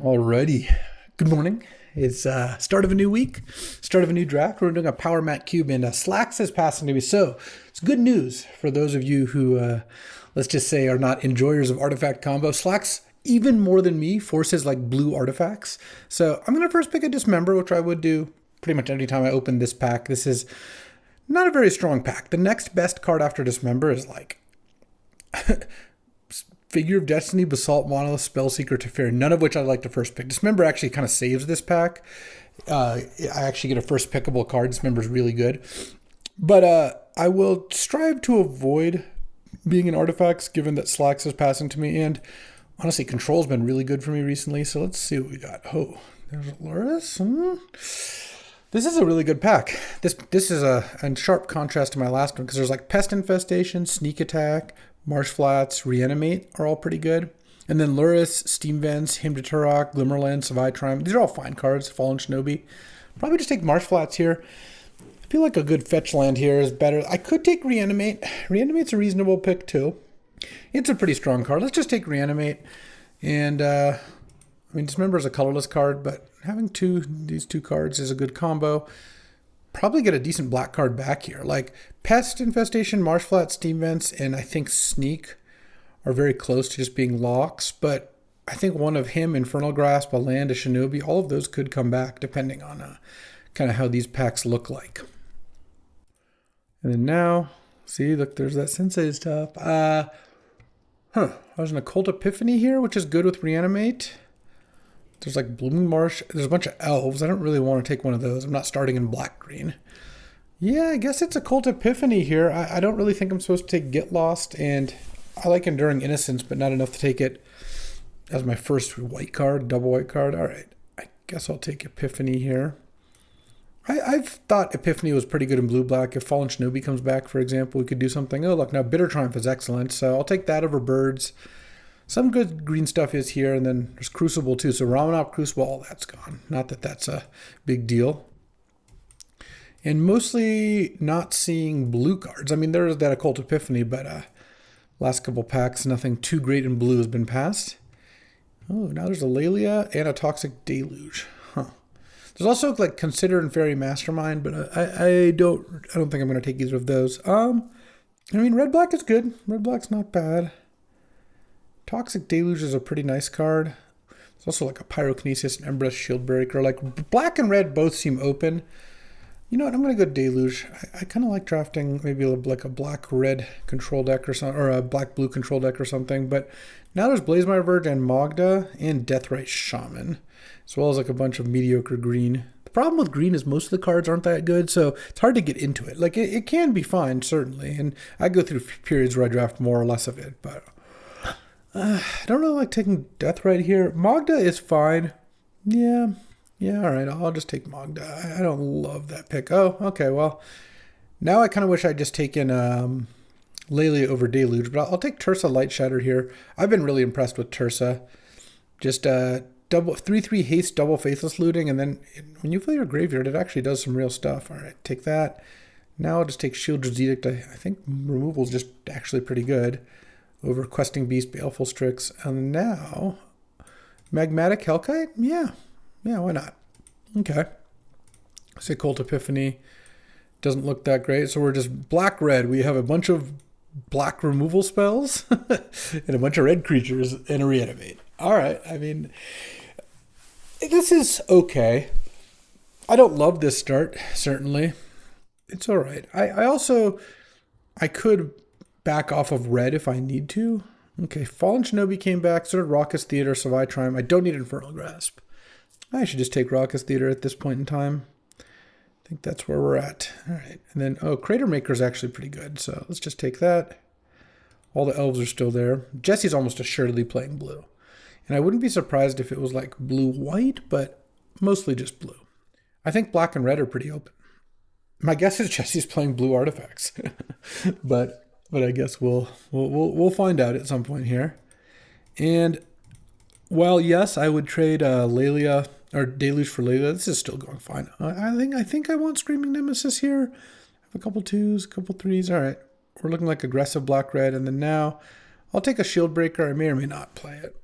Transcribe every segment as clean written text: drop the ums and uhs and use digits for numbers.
Alrighty. Good morning. It's start of a new week, start of a new draft. We're doing a Power Mat Cube, and Slacks is passing to me. So it's good news for those of you who, let's just say, are not enjoyers of artifact combo. Slacks, even more than me, forces like blue artifacts. So I'm going to first pick a Dismember, which I would do pretty much any time I open this pack. This is not a very strong pack. The next best card after Dismember is like Figure of Destiny, Basalt Monolith, Spellseeker, Teferi, none of which I'd like to first pick. Dismember actually kind of saves this pack. I actually get a first pickable card. Dismember is really good. But I will strive to avoid being in artifacts, given that Slacks is passing to me. And honestly, Control's been really good for me recently. So let's see what we got. Oh, there's Loris. This is a really good pack. This is in sharp contrast to my last one, because there's like Pest Infestation, Sneak Attack, Marsh Flats, Reanimate are all pretty good. And then Luris, Steam Vents, Hymn to Turok, Glimmerland, Savai Triumph. These are all fine cards. Fallen Shinobi. Probably just take Marsh Flats here. I feel like a good fetch land here is better. I could take Reanimate. Reanimate's a reasonable pick too. It's a pretty strong card. Let's just take Reanimate. And, I mean, Dismember is a colorless card, but having these two cards is a good combo. Probably get a decent black card back here. Like Pest Infestation, Marsh Flat, Steam Vents, and I think Sneak are very close to just being locks. But I think one of him, Infernal Grasp, a land, a Shinobi, all of those could come back depending on kind of how these packs look like. And then now, see, look, there's that Sensei stuff. There's an Occult Epiphany here, which is good with Reanimate. There's like Blooming Marsh. There's a bunch of elves. I don't really want to take one of those. I'm not starting in black-green. Yeah, I guess it's Occult Epiphany here. I don't really think I'm supposed to take Get Lost, and I like Enduring Innocence, but not enough to take it as my first white card, double white card. All right, I guess I'll take Epiphany here. I've thought Epiphany was pretty good in blue-black. If Fallen Shinobi comes back, for example, we could do something. Oh, look, now Bitter Triumph is excellent, so I'll take that over Birds. Some good green stuff is here, and then there's Crucible too. So Ramanop, Crucible, all that's gone. Not that that's a big deal. And mostly not seeing blue cards. I mean, there's that Occult Epiphany, but last couple packs, nothing too great in blue has been passed. Oh, now there's a Laelia and a Toxic Deluge. Huh. There's also like Consider and Fairy Mastermind, but I don't think I'm going to take either of those. I mean, Red-Black is good. Red-Black's not bad. Toxic Deluge is a pretty nice card. It's also like a Pyrokinesis and Embers Shieldbreaker. Like black and red both seem open. You know what? I'm going to go Deluge. I kind of like drafting maybe like a black-red control deck or something, or a black-blue control deck or something. But now there's Blazemire Verge and Magda and Deathrite Shaman, as well as like a bunch of mediocre green. The problem with green is most of the cards aren't that good, so it's hard to get into it. Like it can be fine, certainly, and I go through periods where I draft more or less of it, but I don't really like taking Deathrite here. Magda is fine. Yeah, all right. I'll just take Magda. I don't love that pick. Oh, okay, well, now I kind of wish I'd just taken Laelia over Deluge, but I'll take Tersa Light Shatter here. I've been really impressed with Tersa. Just double 3/3 haste, double Faithless Looting, and then when you fill your graveyard, it actually does some real stuff. All right, take that. Now I'll just take Shieldred's Edict. I think removal is just actually pretty good over Questing Beast, Baleful Strix, and now Magmatic Hellkite? Yeah, why not? Okay. Say Occult Epiphany. Doesn't look that great, so we're just black-red. We have a bunch of black removal spells and a bunch of red creatures and a Reanimate. All right, I mean, this is okay. I don't love this start, certainly. It's all right. I could back off of red if I need to. Okay, Fallen Shinobi came back, sort of Raucous Theater, Savai Triumph. I don't need Infernal Grasp. I should just take Raucous Theater at this point in time. I think that's where we're at. All right, and then, Crater Maker is actually pretty good, so let's just take that. All the elves are still there. Jesse's almost assuredly playing blue. And I wouldn't be surprised if it was like blue-white, but mostly just blue. I think black and red are pretty open. My guess is Jesse's playing blue artifacts. But I guess we'll find out at some point here. And while yes, I would trade Laelia or Deluge for Laelia, this is still going fine. I think I want Screaming Nemesis here. I have a couple twos, a couple threes. All right, we're looking like aggressive black red, and then now I'll take a Shield Breaker. I may or may not play it.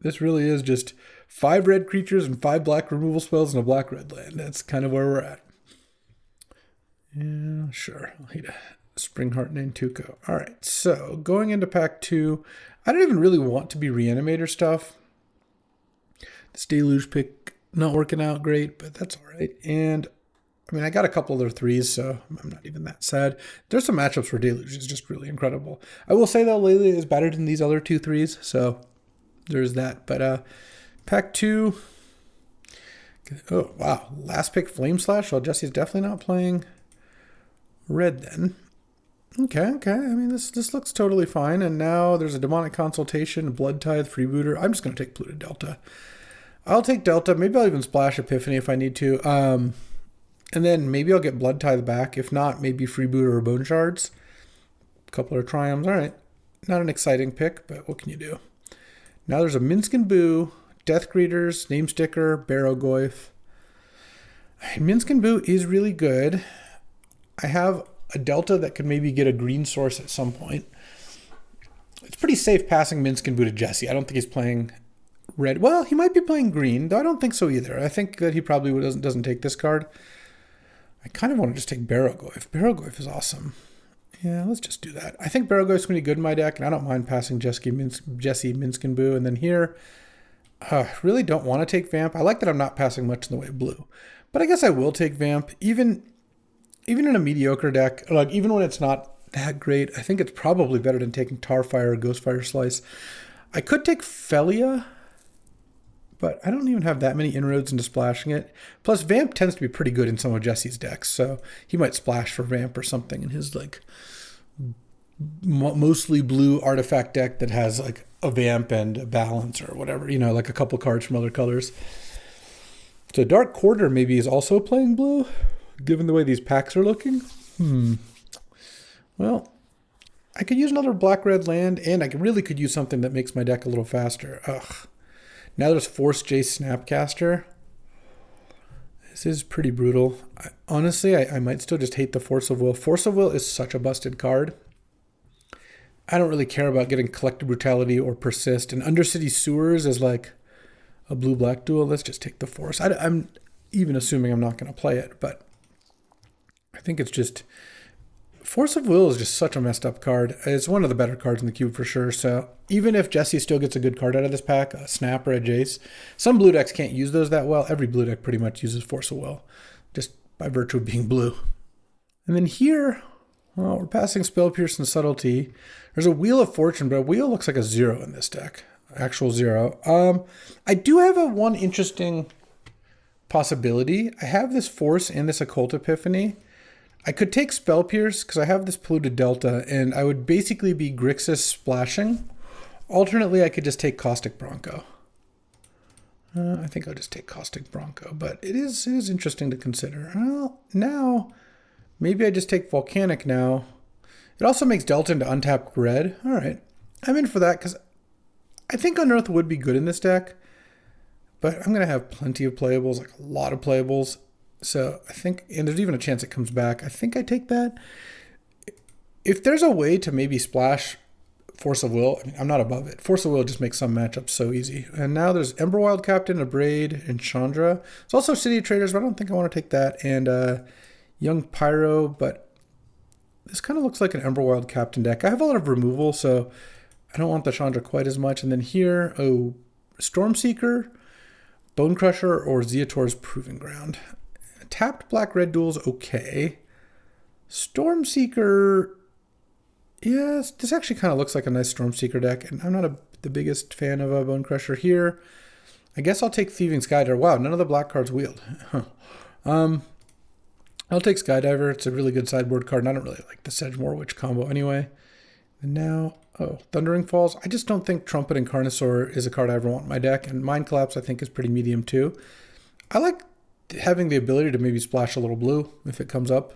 This really is just 5 red creatures and 5 black removal spells and a black red land. That's kind of where we're at. Yeah, sure. I'll hit a Springheart Nantuko. All right, so going into pack 2, I don't even really want to be Reanimator stuff. This Deluge pick not working out great, but that's all right. And I mean, I got a couple other 3s, so I'm not even that sad. There's some matchups where Deluge is just really incredible. I will say, though, Lelia is better than these other 2 3s, so there's that. But pack 2, oh, wow. Last pick, Flame Slash. Well, Jesse's definitely not playing red then. Okay. I mean, this looks totally fine. And now there's a Demonic Consultation, a Blood Tithe, Freebooter. I'm just going to take Polluted Delta. I'll take Delta. Maybe I'll even splash Epiphany if I need to. And then maybe I'll get Blood Tithe back. If not, maybe Freebooter or Bone Shards. A couple of Triumphs. All right. Not an exciting pick, but what can you do? Now there's a Minsc & Boo, Death Greeters, Name Sticker, Barrogoyf. Minsc & Boo is really good. I have a Delta that could maybe get a green source at some point. It's pretty safe passing Minsc & Boo to Jesse. I don't think he's playing red. Well, he might be playing green, though I don't think so either. I think that he probably doesn't take this card. I kind of want to just take Barrogoyf. Barrogoyf is awesome. Yeah, let's just do that. I think Barrogoyf's going to be good in my deck, and I don't mind passing Jesse, Minsc & Boo. And then here, really don't want to take Vamp. I like that I'm not passing much in the way of blue. But I guess I will take Vamp. Even in a mediocre deck, like even when it's not that great, I think it's probably better than taking Tarfire or Ghostfire Slice. I could take Felia, but I don't even have that many inroads into splashing it. Plus, Vamp tends to be pretty good in some of Jesse's decks, so he might splash for Vamp or something in his like mostly blue artifact deck that has like a Vamp and a Balance or whatever, you know, like a couple cards from other colors. So Dark Quarter maybe is also playing blue, given the way these packs are looking. Well, I could use another black-red land, and I really could use something that makes my deck a little faster. Ugh. Now there's Force Jace Snapcaster. This is pretty brutal. Honestly, I might still just hate the Force of Will. Force of Will is such a busted card. I don't really care about getting Collective Brutality or Persist. And Undercity Sewers is like a blue-black duel. Let's just take the Force. I'm even assuming I'm not going to play it, but I think it's just... Force of Will is just such a messed up card. It's one of the better cards in the cube for sure. So even if Jesse still gets a good card out of this pack, a Snap or a Jace, some blue decks can't use those that well. Every blue deck pretty much uses Force of Will, just by virtue of being blue. And then here, well, we're passing Spell Pierce and Subtlety. There's a Wheel of Fortune, but a wheel looks like a 0 in this deck. Actual 0. I do have one interesting possibility. I have this Force and this Occult Epiphany. I could take Spell Pierce because I have this Polluted Delta, and I would basically be Grixis splashing. Alternately, I could just take Caustic Bronco. I think I'll just take Caustic Bronco, but it is interesting to consider. Well, now, maybe I just take Volcanic now. It also makes Delta into untapped red. All right, I'm in for that because I think Unearth would be good in this deck, but I'm going to have plenty of playables, like a lot of playables. So I think, and there's even a chance it comes back. I think I take that. If there's a way to maybe splash Force of Will, I mean, I'm not above it. Force of Will just makes some matchups so easy. And now there's Emberwild Captain, Abrade, and Chandra. There's also City of Traders, but I don't think I want to take that. And Young Pyro, but this kind of looks like an Emberwild Captain deck. I have a lot of removal, so I don't want the Chandra quite as much. And then here, Stormseeker, Bone Crusher, or Zeator's Proving Ground. Tapped black-red duel's okay. Stormseeker, yes, this actually kind of looks like a nice Stormseeker deck, and I'm not the biggest fan of a Bone Crusher here. I guess I'll take Thieving Skydiver. Wow, none of the black cards wheeled. I'll take Skydiver. It's a really good sideboard card, and I don't really like the Sedgemoor Witch combo anyway. And now, Thundering Falls. I just don't think Trumpet and Carnosaur is a card I ever want in my deck, and Mind Collapse I think is pretty medium too. I like having the ability to maybe splash a little blue if it comes up.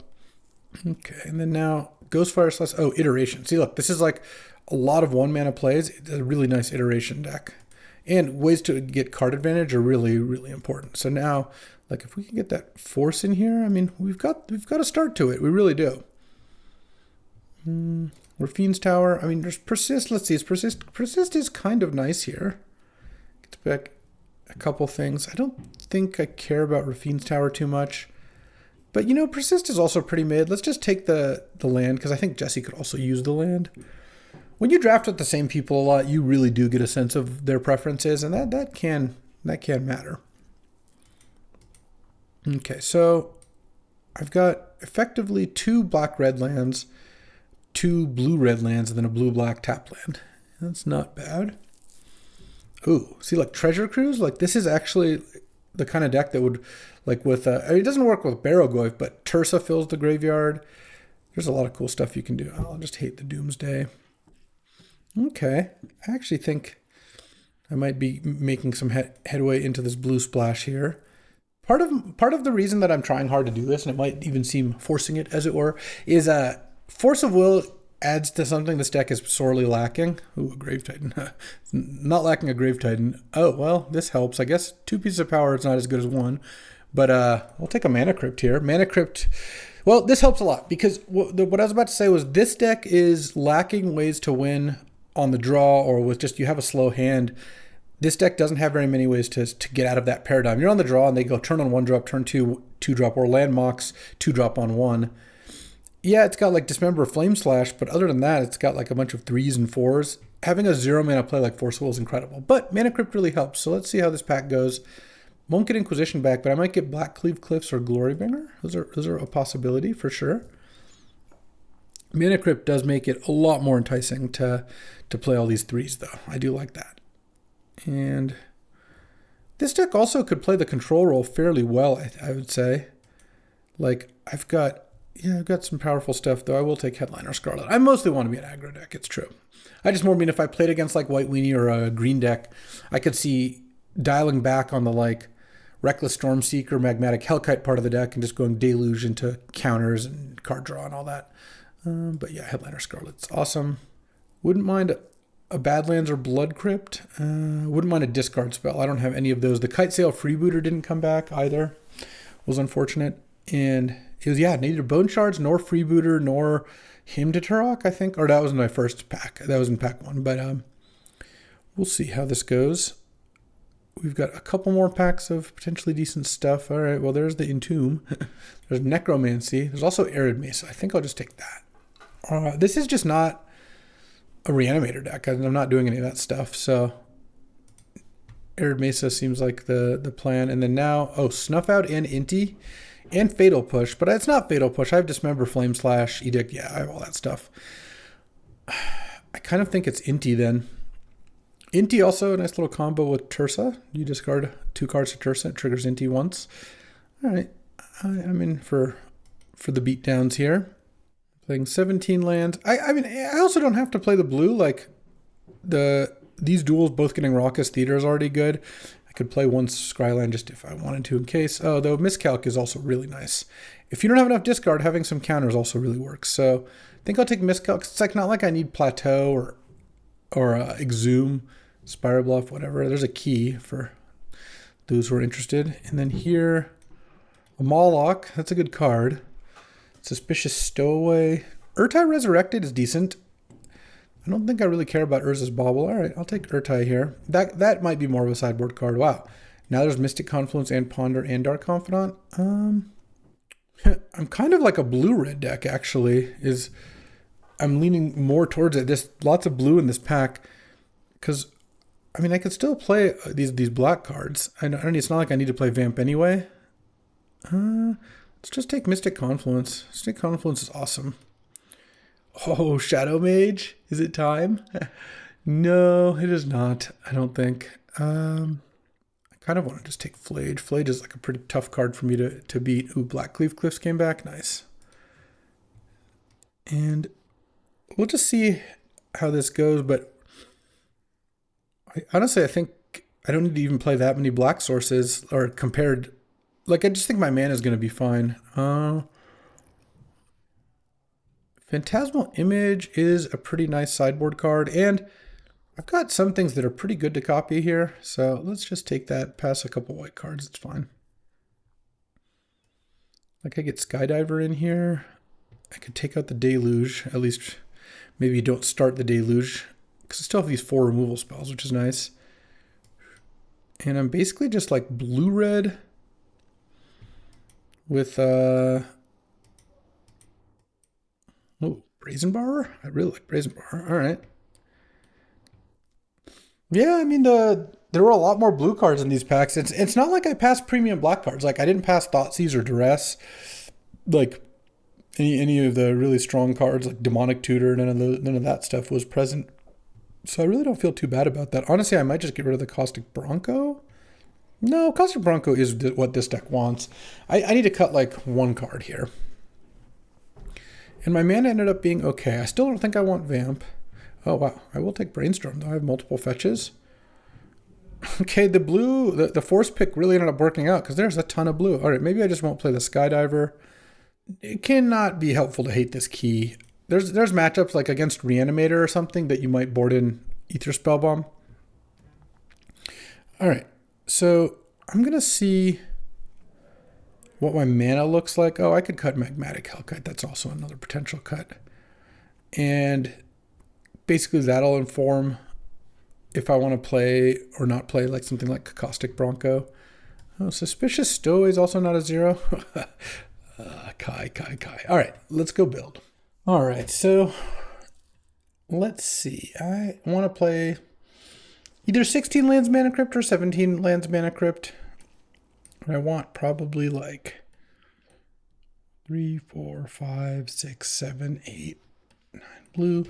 Okay, and then now Ghostfire Slice. Oh, Iteration. See, look, this is like a lot of 1-mana plays. It's a really nice Iteration deck. And ways to get card advantage are really, really important. So now, like, if we can get that Force in here, I mean, we've got a start to it. We really do. Fiend's Tower. I mean, there's Persist. Let's see, Persist is kind of nice here. Back a couple things. I don't think I care about Rafine's Tower too much. But, you know, Persist is also pretty mid. Let's just take the land, because I think Jesse could also use the land. When you draft with the same people a lot, you really do get a sense of their preferences, and that can matter. Okay, so I've got effectively 2 black-red lands, 2 blue-red lands, and then a blue-black tap land. That's not bad. Ooh, see, like Treasure Cruise? Like, this is actually the kind of deck that would, like with, it doesn't work with Barrowgoyf, but Tursa fills the graveyard. There's a lot of cool stuff you can do. I'll just hate the Doomsday. Okay, I actually think I might be making some headway into this blue splash here. Part of the reason that I'm trying hard to do this, and it might even seem forcing it, as it were, is Force of Will adds to something this deck is sorely lacking. Ooh, a Grave Titan. Not lacking a Grave Titan. Oh, well, this helps. I guess 2 pieces of power is not as good as 1. But we'll take a Mana Crypt here. Mana Crypt, well, this helps a lot, because what I was about to say was this deck is lacking ways to win on the draw, or with just you have a slow hand. This deck doesn't have very many ways to get out of that paradigm. You're on the draw, and they go turn on 1-drop, turn 2-drop, or land mocks 2-drop on 1. Yeah, it's got like Dismember, Flame Slash, but other than that, it's got like a bunch of 3s and 4s. Having a 0 mana play like Force of Will is incredible, but Mana Crypt really helps. So let's see how this pack goes. Won't get Inquisition back, but I might get Black Cleave Cliffs or Glorybringer. Those are a possibility for sure. Mana Crypt does make it a lot more enticing to play all these 3s, though. I do like that. And this deck also could play the control role fairly well, I would say. Like, I've got some powerful stuff, though. I will take Headliner Scarlet. I mostly want to be an aggro deck, it's true. I just more mean if I played against like White Weenie or a green deck, I could see dialing back on the like Reckless Stormseeker, Magmatic Hellkite part of the deck and just going Deluge into counters and card draw and all that. But yeah, Headliner Scarlet's awesome. Wouldn't mind a Badlands or Blood Crypt. Wouldn't mind a discard spell. I don't have any of those. The Kite Sail Freebooter didn't come back either. Was unfortunate. And it was, neither Bone Shards nor Freebooter nor Hymn to Turok, I think. Or that was in my first pack. That was in pack 1. But we'll see how this goes. We've got a couple more packs of potentially decent stuff. All right, well, there's the Entomb. There's Necromancy. There's also Arid Mesa. I think I'll just take that. This is just not a Reanimator deck. I'm not doing any of that stuff. So Arid Mesa seems like the plan. And then now, Snuff Out and Inti and Fatal Push. But it's not Fatal Push. I have Dismember, Flame Slash, Edict. Yeah, I have all that stuff. I kind of think it's Inti then. Inti also a nice little combo with Tursa. You discard 2 cards to Tursa. It triggers Inti once. All right. I'm in for the beatdowns here. Playing 17 lands. I mean, I also don't have to play the blue. Like, these duels both getting Raucous Theater is already good. I could play 1 Scryland just if I wanted to in case. Oh, though Miscalc is also really nice. If you don't have enough discard, having some counters also really works. So I think I'll take Miscalc. It's like not like I need Plateau or Exhume, Spiral Bluff, whatever. There's a key for those who are interested. And then here, a Moloch. That's a good card. Suspicious Stowaway. Urtai Resurrected is decent. I don't think I really care about Urza's Bauble. All right, I'll take Urtai here. That might be more of a sideboard card. Wow. Now there's Mystic Confluence and Ponder and Dark Confidant. I'm kind of like a blue-red deck, actually. I'm leaning more towards it. There's lots of blue in this pack. Because, I mean, I could still play these black cards. It's not like I need to play Vamp anyway. Let's just take Mystic Confluence. Mystic Confluence is awesome. Oh, Shadow Mage? Is it time? No, it is not. I don't think. I kind of want to just take Flage. Flage is like a pretty tough card for me to beat. Ooh, Black Cleave Cliffs came back. Nice. And we'll just see how this goes. But honestly, I think I don't need to even play that many black sources or compared. Like, I just think my mana is going to be fine. Phantasmal Image is a pretty nice sideboard card, and I've got some things that are pretty good to copy here, so let's just take that, pass a couple white cards, it's fine. Like, I get Skydiver in here. I could take out the Deluge, at least maybe you don't start the Deluge, because I still have these 4 removal spells, which is nice. And I'm basically just like blue-red with, oh, Brazen Borrower? I really like Brazen Borrower. All right. Yeah, I mean, there were a lot more blue cards in these packs. It's not like I passed premium black cards. Like, I didn't pass Thoughtseize or Duress. Like, any of the really strong cards, like Demonic Tutor, none of that stuff was present. So I really don't feel too bad about that. Honestly, I might just get rid of the Caustic Bronco. No, Caustic Bronco is what this deck wants. I need to cut like one card here. And my mana ended up being okay. I still don't think I want Vamp. Oh, wow. I will take Brainstorm, though. I have multiple fetches. Okay, the blue, the force pick really ended up working out because there's a ton of blue. All right, maybe I just won't play the Skydiver. It cannot be helpful to hate this key. There's matchups like against Reanimator or something that you might board in Ether Spellbomb. All right, so I'm going to see what my mana looks like. Oh, I could cut Magmatic Hellkite. That's also another potential cut. And basically that'll inform if I want to play or not play like something like Caustic Bronco. Oh, Suspicious Stowaway is also not a 0. Kai. All right, let's go build. All right, so let's see. I want to play either 16 lands Mana Crypt or 17 lands Mana Crypt. I want probably like 3, 4, 5, 6, 7, 8, 9 blue.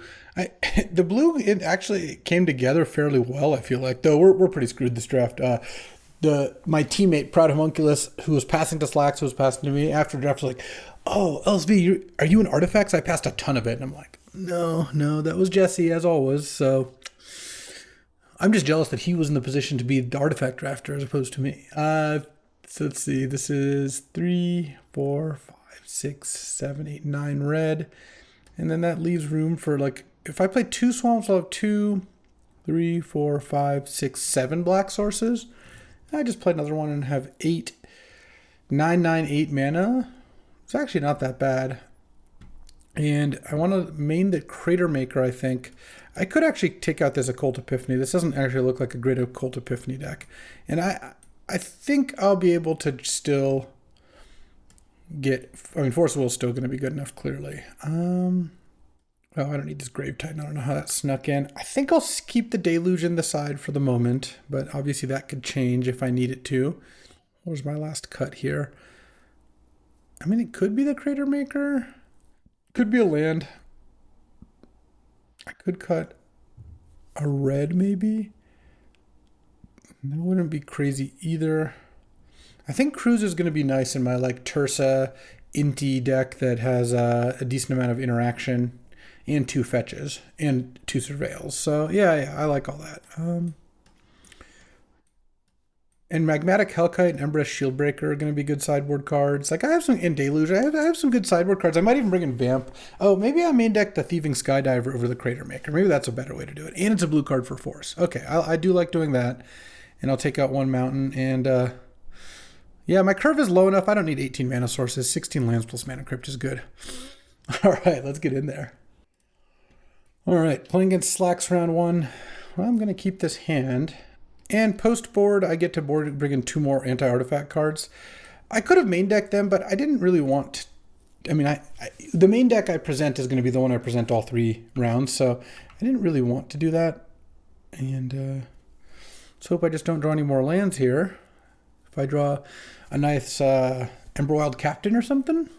The blue, it actually came together fairly well, I feel like, though we're pretty screwed this draft. My teammate, Proud Homunculus, who was passing to Slacks, who was passing to me after the draft, was like, oh, LSV, are you in Artifacts? I passed a ton of it. And I'm like, no, that was Jesse, as always. So I'm just jealous that he was in the position to be the Artifact drafter as opposed to me. So let's see. This is 3, 4, 5, 6, 7, 8, 9 red. And then that leaves room for, like, if I play 2 swamps, I'll have 2, 3, 4, 5, 6, 7 black sources. I just play another one and have 8, 9, 9, 8 mana. It's actually not that bad. And I want to main the Crater Maker, I think. I could actually take out this Occult Epiphany. This doesn't actually look like a great Occult Epiphany deck. And I think I'll be able to still get... I mean, Force of Will is still going to be good enough, clearly. Oh, I don't need this Grave Titan. I don't know how that snuck in. I think I'll keep the Deluge in the side for the moment, but obviously that could change if I need it to. Where's my last cut here? I mean, it could be the Crater Maker. Could be a land. I could cut a red, maybe. That wouldn't be crazy either. I think Cruise is going to be nice in my like Tursa Inti deck that has a decent amount of interaction and 2 fetches and 2 surveils. So yeah, I like all that. And Magmatic Hellkite and Empress Shieldbreaker are going to be good sideboard cards. Like I have some in Deluge. I have some good sideboard cards. I might even bring in Vamp. Oh, maybe I main deck the Thieving Skydiver over the Crater Maker. Maybe that's a better way to do it. And it's a blue card for Force. Okay, I do like doing that. And I'll take out 1 mountain. And yeah, my curve is low enough. I don't need 18 mana sources. 16 lands plus Mana Crypt is good. All right, let's get in there. All right, playing against Slacks round 1. Well, I'm going to keep this hand. And post board, I get to bring in 2 more anti-artifact cards. I could have main decked them, but I didn't really want to. I mean, the main deck I present is going to be the one I present all 3 rounds, so I didn't really want to do that. And let's hope I just don't draw any more lands here. If I draw a nice Emberwild Captain or something,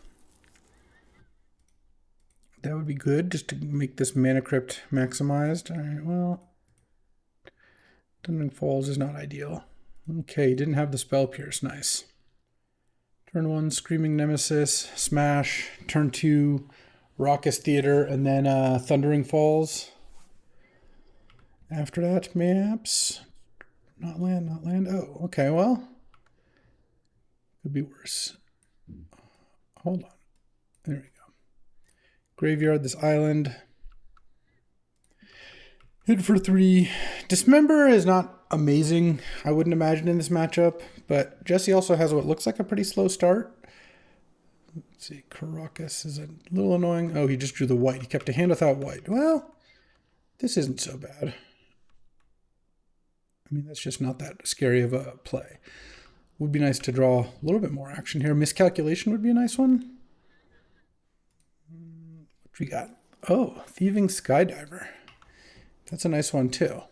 that would be good, just to make this Mana Crypt maximized. All right, well... Thundering Falls is not ideal. Okay, didn't have the Spell Pierce. Nice. Turn 1, Screaming Nemesis, Smash. Turn 2, Raucous Theater, and then Thundering Falls. After that, maps. Not land. Oh, okay, well. Could be worse. Hold on. There we go. Graveyard this island. Hit for 3. Dismember is not amazing, I wouldn't imagine, in this matchup, but Jesse also has what looks like a pretty slow start. Let's see, Caracas is a little annoying. Oh, he just drew the white. He kept a hand without white. Well, this isn't so bad. I mean, that's just not that scary of a play. Would be nice to draw a little bit more action here. Miscalculation would be a nice one. What we got? Oh, Thieving Skydiver. That's a nice one too.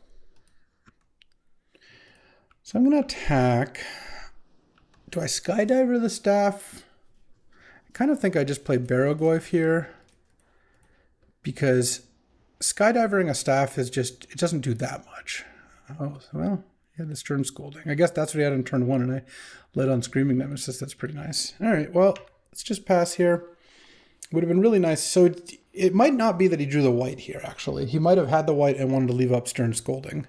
So I'm going to attack. Do I Skydiver the staff? I kind of think I just play Barrogoyf here, because skydiving a staff is just, it doesn't do that much. Oh, well, yeah, this turn Scolding. I guess that's what he had on turn 1, and I led on Screaming Nemesis. That's pretty nice. All right, well, let's just pass here. Would have been really nice. So it might not be that he drew the white here, actually. He might have had the white and wanted to leave up Stern Scolding.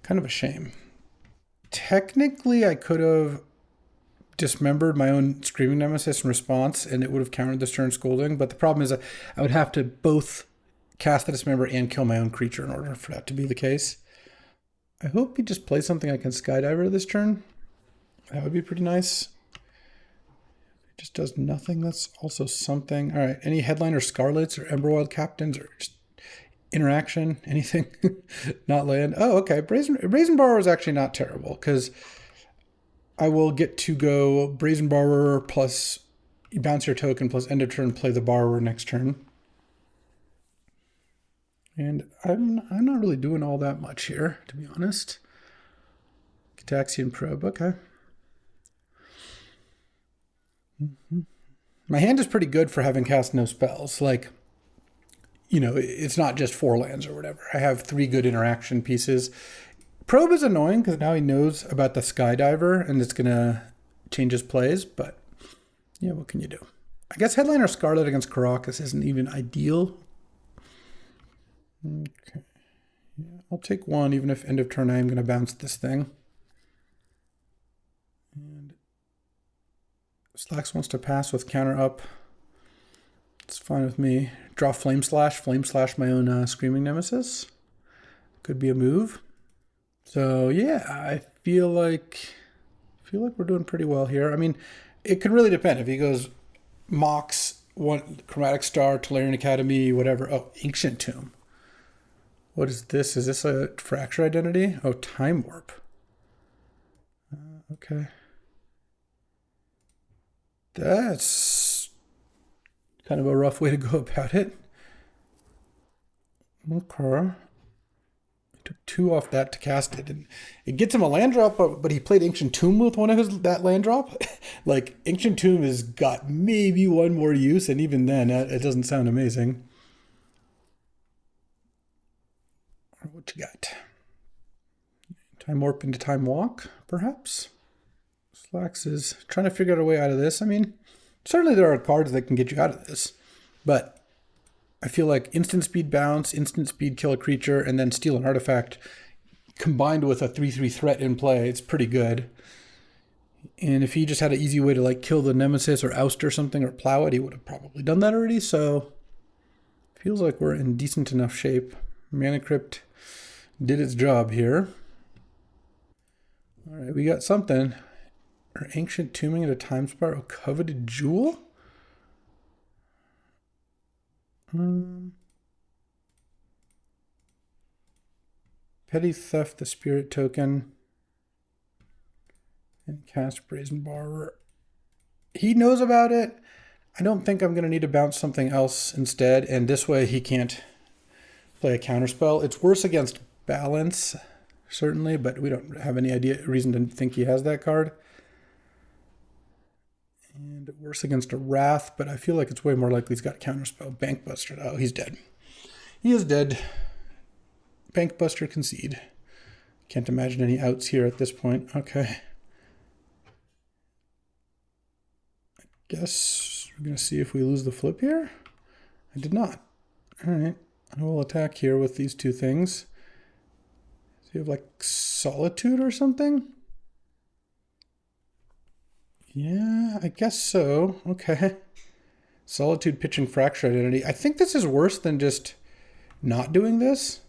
Kind of a shame. Technically, I could have dismembered my own Screaming Nemesis in response, and it would have countered the Stern Scolding. But the problem is that I would have to both cast the Dismember and kill my own creature in order for that to be the case. I hope he just plays something I can Skydiver this turn. That would be pretty nice. It just does nothing. That's also something. All right, any Headliner Scarlets or Emberwild Captains or just interaction, anything? Not land. Oh, okay. Brazen Borrower is actually not terrible, because I will get to go Brazen Borrower plus you bounce your token plus end of turn, play the Borrower next turn. And I'm not really doing all that much here, to be honest. Cataxian Probe, okay. My hand is pretty good for having cast no spells. Like, you know, it's not just 4 lands or whatever. I have 3 good interaction pieces. Probe is annoying because now he knows about the Skydiver and it's going to change his plays, but yeah, what can you do? I guess Headliner Scarlet against Caracas isn't even ideal. Okay. Yeah, I'll take 1, even if end of turn I am going to bounce this thing. And Slax wants to pass with counter up. It's fine with me. Draw Flame Slash my own Screaming Nemesis. Could be a move. So yeah, I feel like we're doing pretty well here. I mean, it could really depend. If he goes Mox, Chromatic Star, Tolarian Academy, whatever. Oh, Ancient Tomb. What is this? Is this a Fracture Identity? Oh, Time Warp. Okay. That's kind of a rough way to go about it. Okay. Took 2 off that to cast it, and it gets him a land drop, but he played Ancient Tomb with one of that land drop. Like, Ancient Tomb has got maybe 1 more use, and even then it doesn't sound amazing. What you got? Time Warp into Time Walk, perhaps? Slax is trying to figure out a way out of this. I mean, certainly there are cards that can get you out of this, but I feel like instant speed bounce, instant speed kill a creature, and then steal an artifact combined with a 3/3 threat in play, it's pretty good. And if he just had an easy way to like kill the Nemesis or oust or something or plow it, he would have probably done that already. So feels like we're in decent enough shape. Mana Crypt did its job here. All right, we got something. Or Ancient Tombing at a Time Spiral, Coveted Jewel? Petty Theft, the Spirit Token. And cast Brazen Borrower. He knows about it. I don't think I'm going to need to bounce something else instead. And this way he can't play a counterspell. It's worse against Balance, certainly, but we don't have any reason to think he has that card. And worse against a Wrath, but I feel like it's way more likely he's got Counterspell. Bankbuster. Oh, he's dead. He is dead. Bankbuster concede. Can't imagine any outs here at this point. Okay. I guess we're going to see if we lose the flip here. I did not. All right. I will attack here with these 2 things. So you have like Solitude or something? Yeah, I guess so. Okay. Solitude, pitching Fracture Identity. I think this is worse than just not doing this.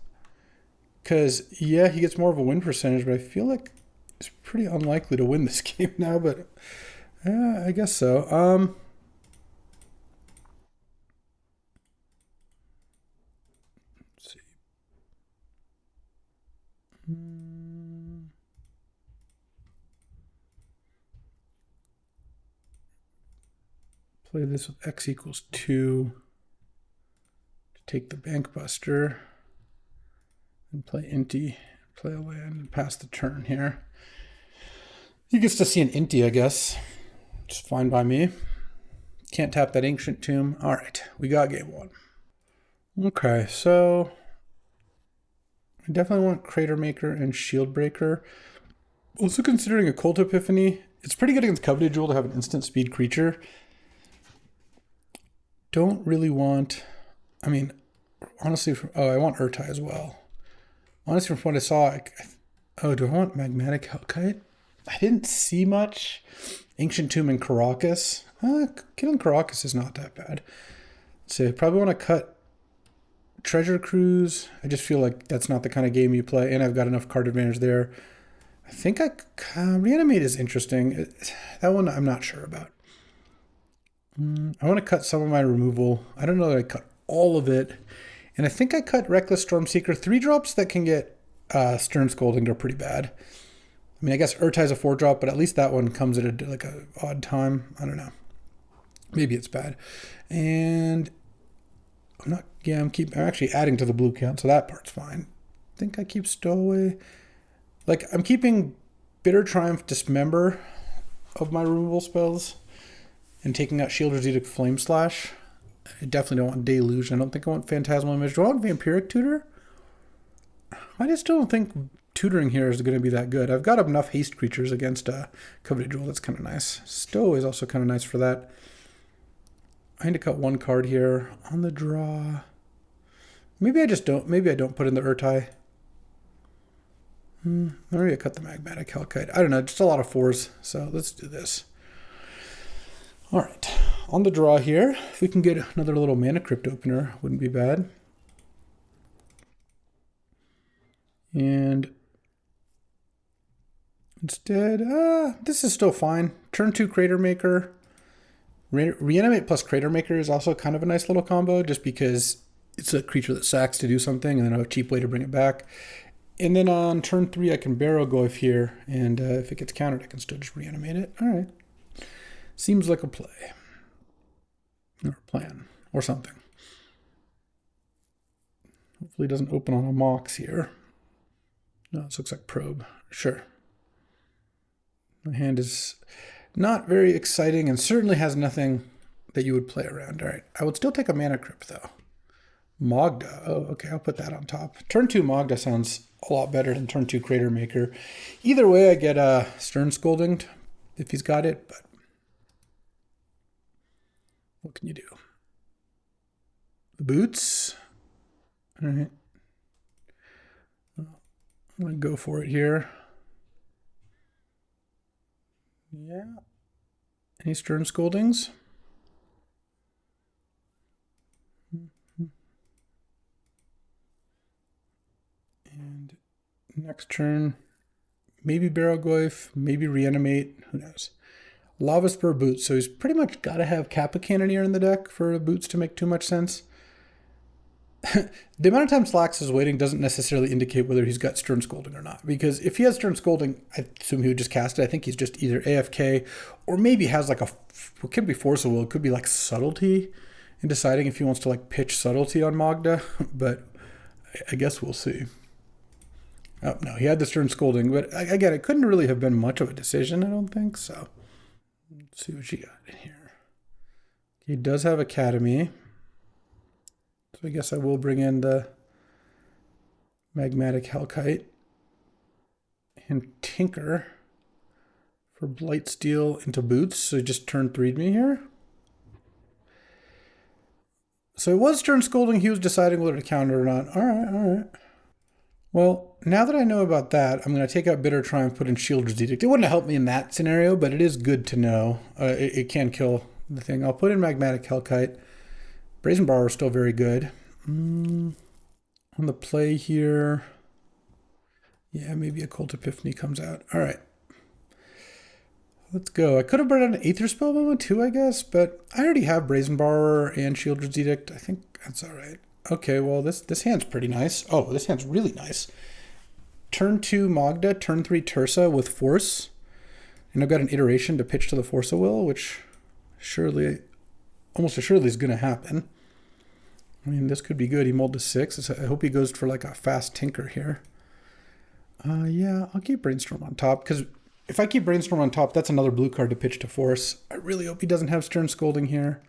Because, yeah, he gets more of a win percentage, but I feel like it's pretty unlikely to win this game now, but I guess so. Let's see. Play this with x equals 2 to take the bank buster. And play Inti, play a land, and pass the turn here. He gets to see an Inti, I guess. Just fine by me. Can't tap that Ancient Tomb. All right, we got game 1. Okay, so I definitely want Crater Maker and Shield Breaker. Also considering Occult Epiphany, it's pretty good against Coveted Jewel to have an instant speed creature. Don't really want, I mean, honestly, I want Urtai as well. Honestly, from what I saw, do I want Magmatic Hellkite? I didn't see much. Ancient Tomb and Caracas. Killing Caracas is not that bad. So I probably want to cut Treasure Cruise. I just feel like that's not the kind of game you play, and I've got enough card advantage there. I think Reanimate is interesting. That one I'm not sure about. I want to cut some of my removal. I don't know that I cut all of it. And I think I cut Reckless Stormseeker. 3-drops that can get Stern Scolding are pretty bad. I mean, I guess Urtai's a 4-drop, but at least that one comes at a odd time. I don't know. Maybe it's bad. And I'm actually adding to the blue count, so that part's fine. I think I keep Stowaway. Like, I'm keeping Bitter Triumph Dismember of my removal spells and taking out Shielder's Edict Flame Slash. I definitely don't want Deluge. I don't think I want Phantasmal Image. Do I want Vampiric Tutor? I just don't think tutoring here is going to be that good. I've got enough haste creatures against Coveted Jewel. That's kind of nice. Stow is also kind of nice for that. I need to cut one card here on the draw. Maybe I just don't. Maybe I don't put in the Urtai. Maybe I cut the Magmatic Hellkite. I don't know. Just a lot of 4s. So let's do this. All right. On the draw here, if we can get another little Mana Crypt opener, wouldn't be bad. And instead, this is still fine. Turn 2 Crater Maker. Reanimate plus Crater Maker is also kind of a nice little combo, just because it's a creature that sacks to do something, and then I have a cheap way to bring it back. And then on turn 3, I can Barrow Goyf here, and if it gets countered, I can still just reanimate it. All right. Seems like a play. Or a plan. Or something. Hopefully it doesn't open on a Mox here. No, this looks like Probe. Sure. My hand is not very exciting and certainly has nothing that you would play around. All right. I would still take a Mana Crypt, though. Magda. Oh, okay. I'll put that on top. Turn 2 Magda sounds a lot better than turn 2 Crater Maker. Either way, I get Stern Scolding if he's got it, but what can you do? The boots. All right. I'm going to go for it here. Yeah. Any Stern Scoldings? And next turn, maybe Barrow Goyf, maybe Reanimate, who knows. Lava Spur Boots, so he's pretty much got to have Kappa Cannoneer in the deck for Boots to make too much sense. The amount of time Slax is waiting doesn't necessarily indicate whether he's got Stern Scolding or not, because if he has Stern Scolding, I assume he would just cast it. I think he's just either AFK or maybe has like it could be Force of Will, it could be like Subtlety in deciding if he wants to like pitch Subtlety on Magda, but I guess we'll see. Oh, no, he had the Stern Scolding, but again, it couldn't really have been much of a decision, I don't think, so. Let's see what she got in here. He does have Academy. So I guess I will bring in the Magmatic Hellkite and Tinker for Blightsteel into Boots. So just turn 3'd me here. So it was Stern Scolding. He was deciding whether to counter or not. All right, all right. Well, now that I know about that, I'm going to take out Bitter Triumph, put in Shielder's Edict. It wouldn't have helped me in that scenario, but it is good to know. It can kill the thing. I'll put in Magmatic Hellkite. Brazen Borrower is still very good. On the play here, yeah, maybe Occult Epiphany comes out. All right. Let's go. I could have brought out an Aether Spell moment too, I guess, but I already have Brazen Borrower and Shielder's Edict. I think that's all right. Okay, well, this hand's pretty nice. Oh, this hand's really nice. Turn 2 Magda, turn 3 Tursa with Force. And I've got an iteration to pitch to the Force of Will, which surely almost assuredly is going to happen. I mean, this could be good. He mulled to 6. I hope he goes for like a fast tinker here. Yeah, I'll keep Brainstorm on top, because if I keep Brainstorm on top, that's another blue card to pitch to force. I really hope he doesn't have Stern Scolding here.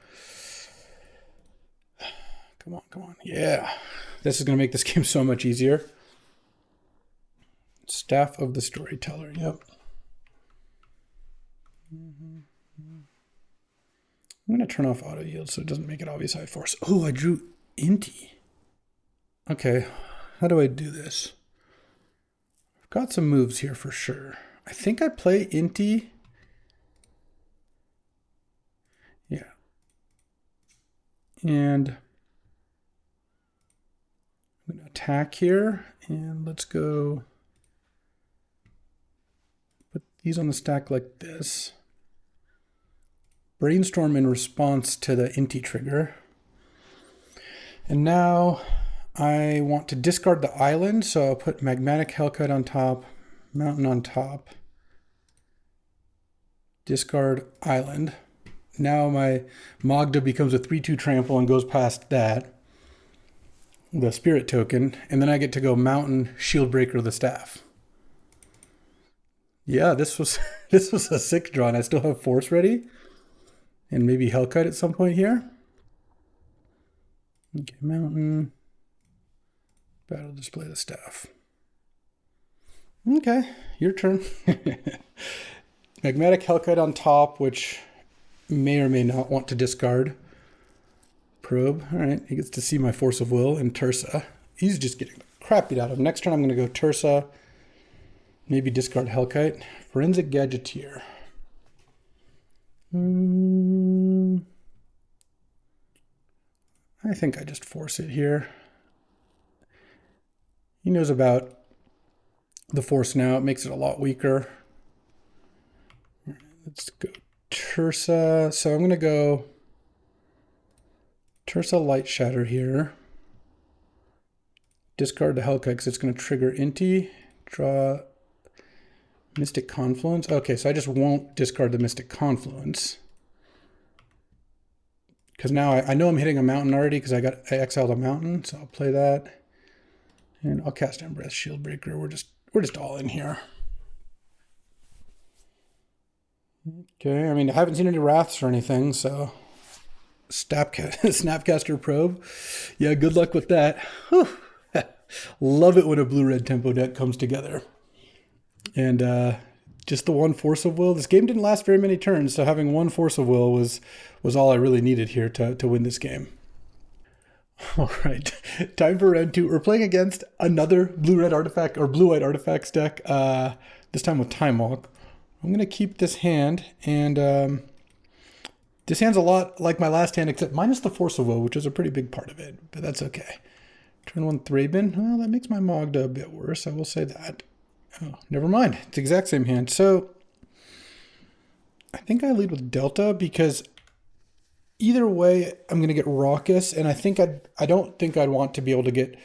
Come on, come on. Yeah. This is going to make this game so much easier. Staff of the Storyteller. Yep. I'm going to turn off auto yield so it doesn't make it obvious I force. Oh, I drew Inti. Okay. How do I do this? I've got some moves here for sure. I think I play Inti. Yeah. And I'm going to attack here. And let's go put these on the stack like this. Brainstorm in response to the Inti trigger. And now I want to discard the island, so I'll put Magmatic Hellkite on top, Mountain on top, discard island. Now my Magda becomes a 3/2 trample and goes past that, the spirit token, and then I get to go Mountain, Shield Breaker, the staff. Yeah, this was a sick draw, and I still have Force ready. And maybe Hellkite at some point here. Okay, Mountain. Battle Display the staff. Okay, your turn. Magmatic Hellkite on top, which may or may not want to discard. Probe. All right, he gets to see my Force of Will and Tursa. He's just getting the crap beat out of him. Next turn, I'm going to go Tursa. Maybe discard Hellkite. Forensic Gadgeteer. I think I just force it here. He knows about the force now. It makes it a lot weaker. Let's go Tursa. So I'm going to go Tursa Light Shatter here. Discard the Hellkite because it's going to trigger Inti. Draw Mystic Confluence. Okay, so I just won't discard the Mystic Confluence. Because now I know I'm hitting a mountain already because I exiled a mountain, so I'll play that. And I'll cast Embrace Shield Breaker. We're just all in here. Okay, I mean, I haven't seen any Wraths or anything, so Snapcaster Probe. Yeah, good luck with that. Whew. Love it when a blue-red tempo deck comes together. And just the one Force of Will. This game didn't last very many turns, so having one Force of Will was all I really needed here to win this game. All right, time for round 2. We're playing against another blue-red artifact or blue-white artifacts deck, this time with Time Walk. I'm going to keep this hand, and this hand's a lot like my last hand, except minus the Force of Will, which is a pretty big part of it, but that's okay. Turn 1 Thraben. Well, that makes my Magda a bit worse, I will say that. Oh, never mind. It's the exact same hand. So I think I lead with Delta because either way I'm going to get Raucous, and I don't think I'd want to be able to get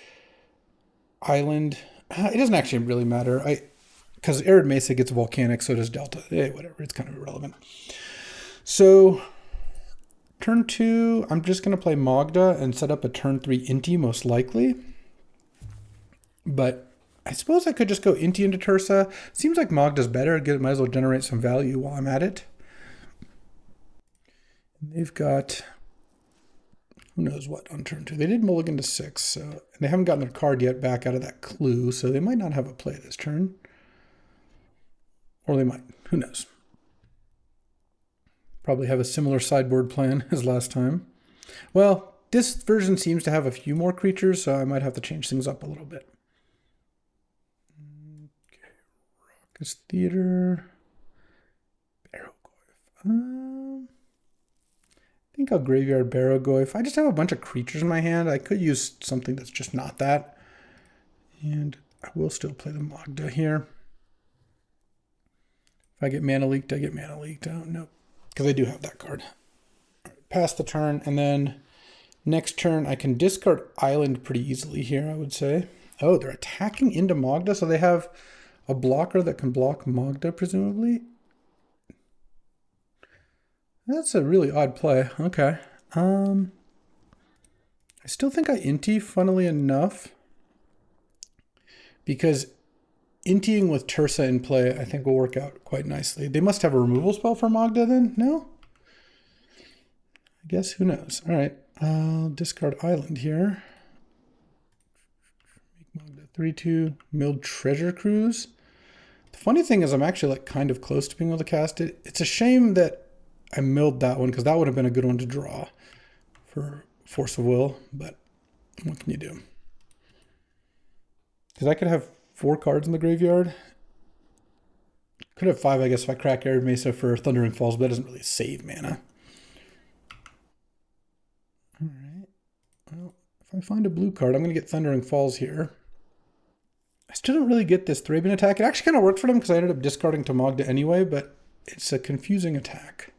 Island. It doesn't actually really matter. Because Arid Mesa gets Volcanic, so does Delta. Whatever. It's kind of irrelevant. So turn 2, I'm just going to play Magda and set up a turn 3 Inti most likely. But I suppose I could just go Inti into Tursa. Seems like Magda's better. Might as well generate some value while I'm at it. And they've got who knows what on turn 2. They did mulligan to 6, so and they haven't gotten their card yet back out of that clue, so they might not have a play this turn. Or they might. Who knows? Probably have a similar sideboard plan as last time. Well, this version seems to have a few more creatures, so I might have to change things up a little bit. Raucous Theater. Barrowgoyf. I think I'll graveyard Barrowgoyf. I just have a bunch of creatures in my hand. I could use something that's just not that. And I will still play the Magda here. If I get mana leaked, I get mana leaked. Oh, no. Because I do have that card. All right, pass the turn, and then next turn I can discard Island pretty easily here, I would say. Oh, they're attacking into Magda, so they have a blocker that can block Magda, presumably. That's a really odd play. Okay. I still think I inti, funnily enough, because intiing with Tursa in play, I think will work out quite nicely. They must have a removal spell for Magda then? No? I guess, who knows? All right, I'll discard Island here. Make Magda 3/2, Milled Treasure Cruise. The funny thing is I'm actually like kind of close to being able to cast it. It's a shame that I milled that one because that would have been a good one to draw for Force of Will, but what can you do? Because I could have 4 cards in the graveyard. Could have 5, I guess, if I crack Arid Mesa for Thundering Falls, but that doesn't really save mana. All right. Well, if I find a blue card, I'm going to get Thundering Falls here. I still don't really get this Thraben attack. It actually kind of worked for them because I ended up discarding to Magda anyway, but it's a confusing attack.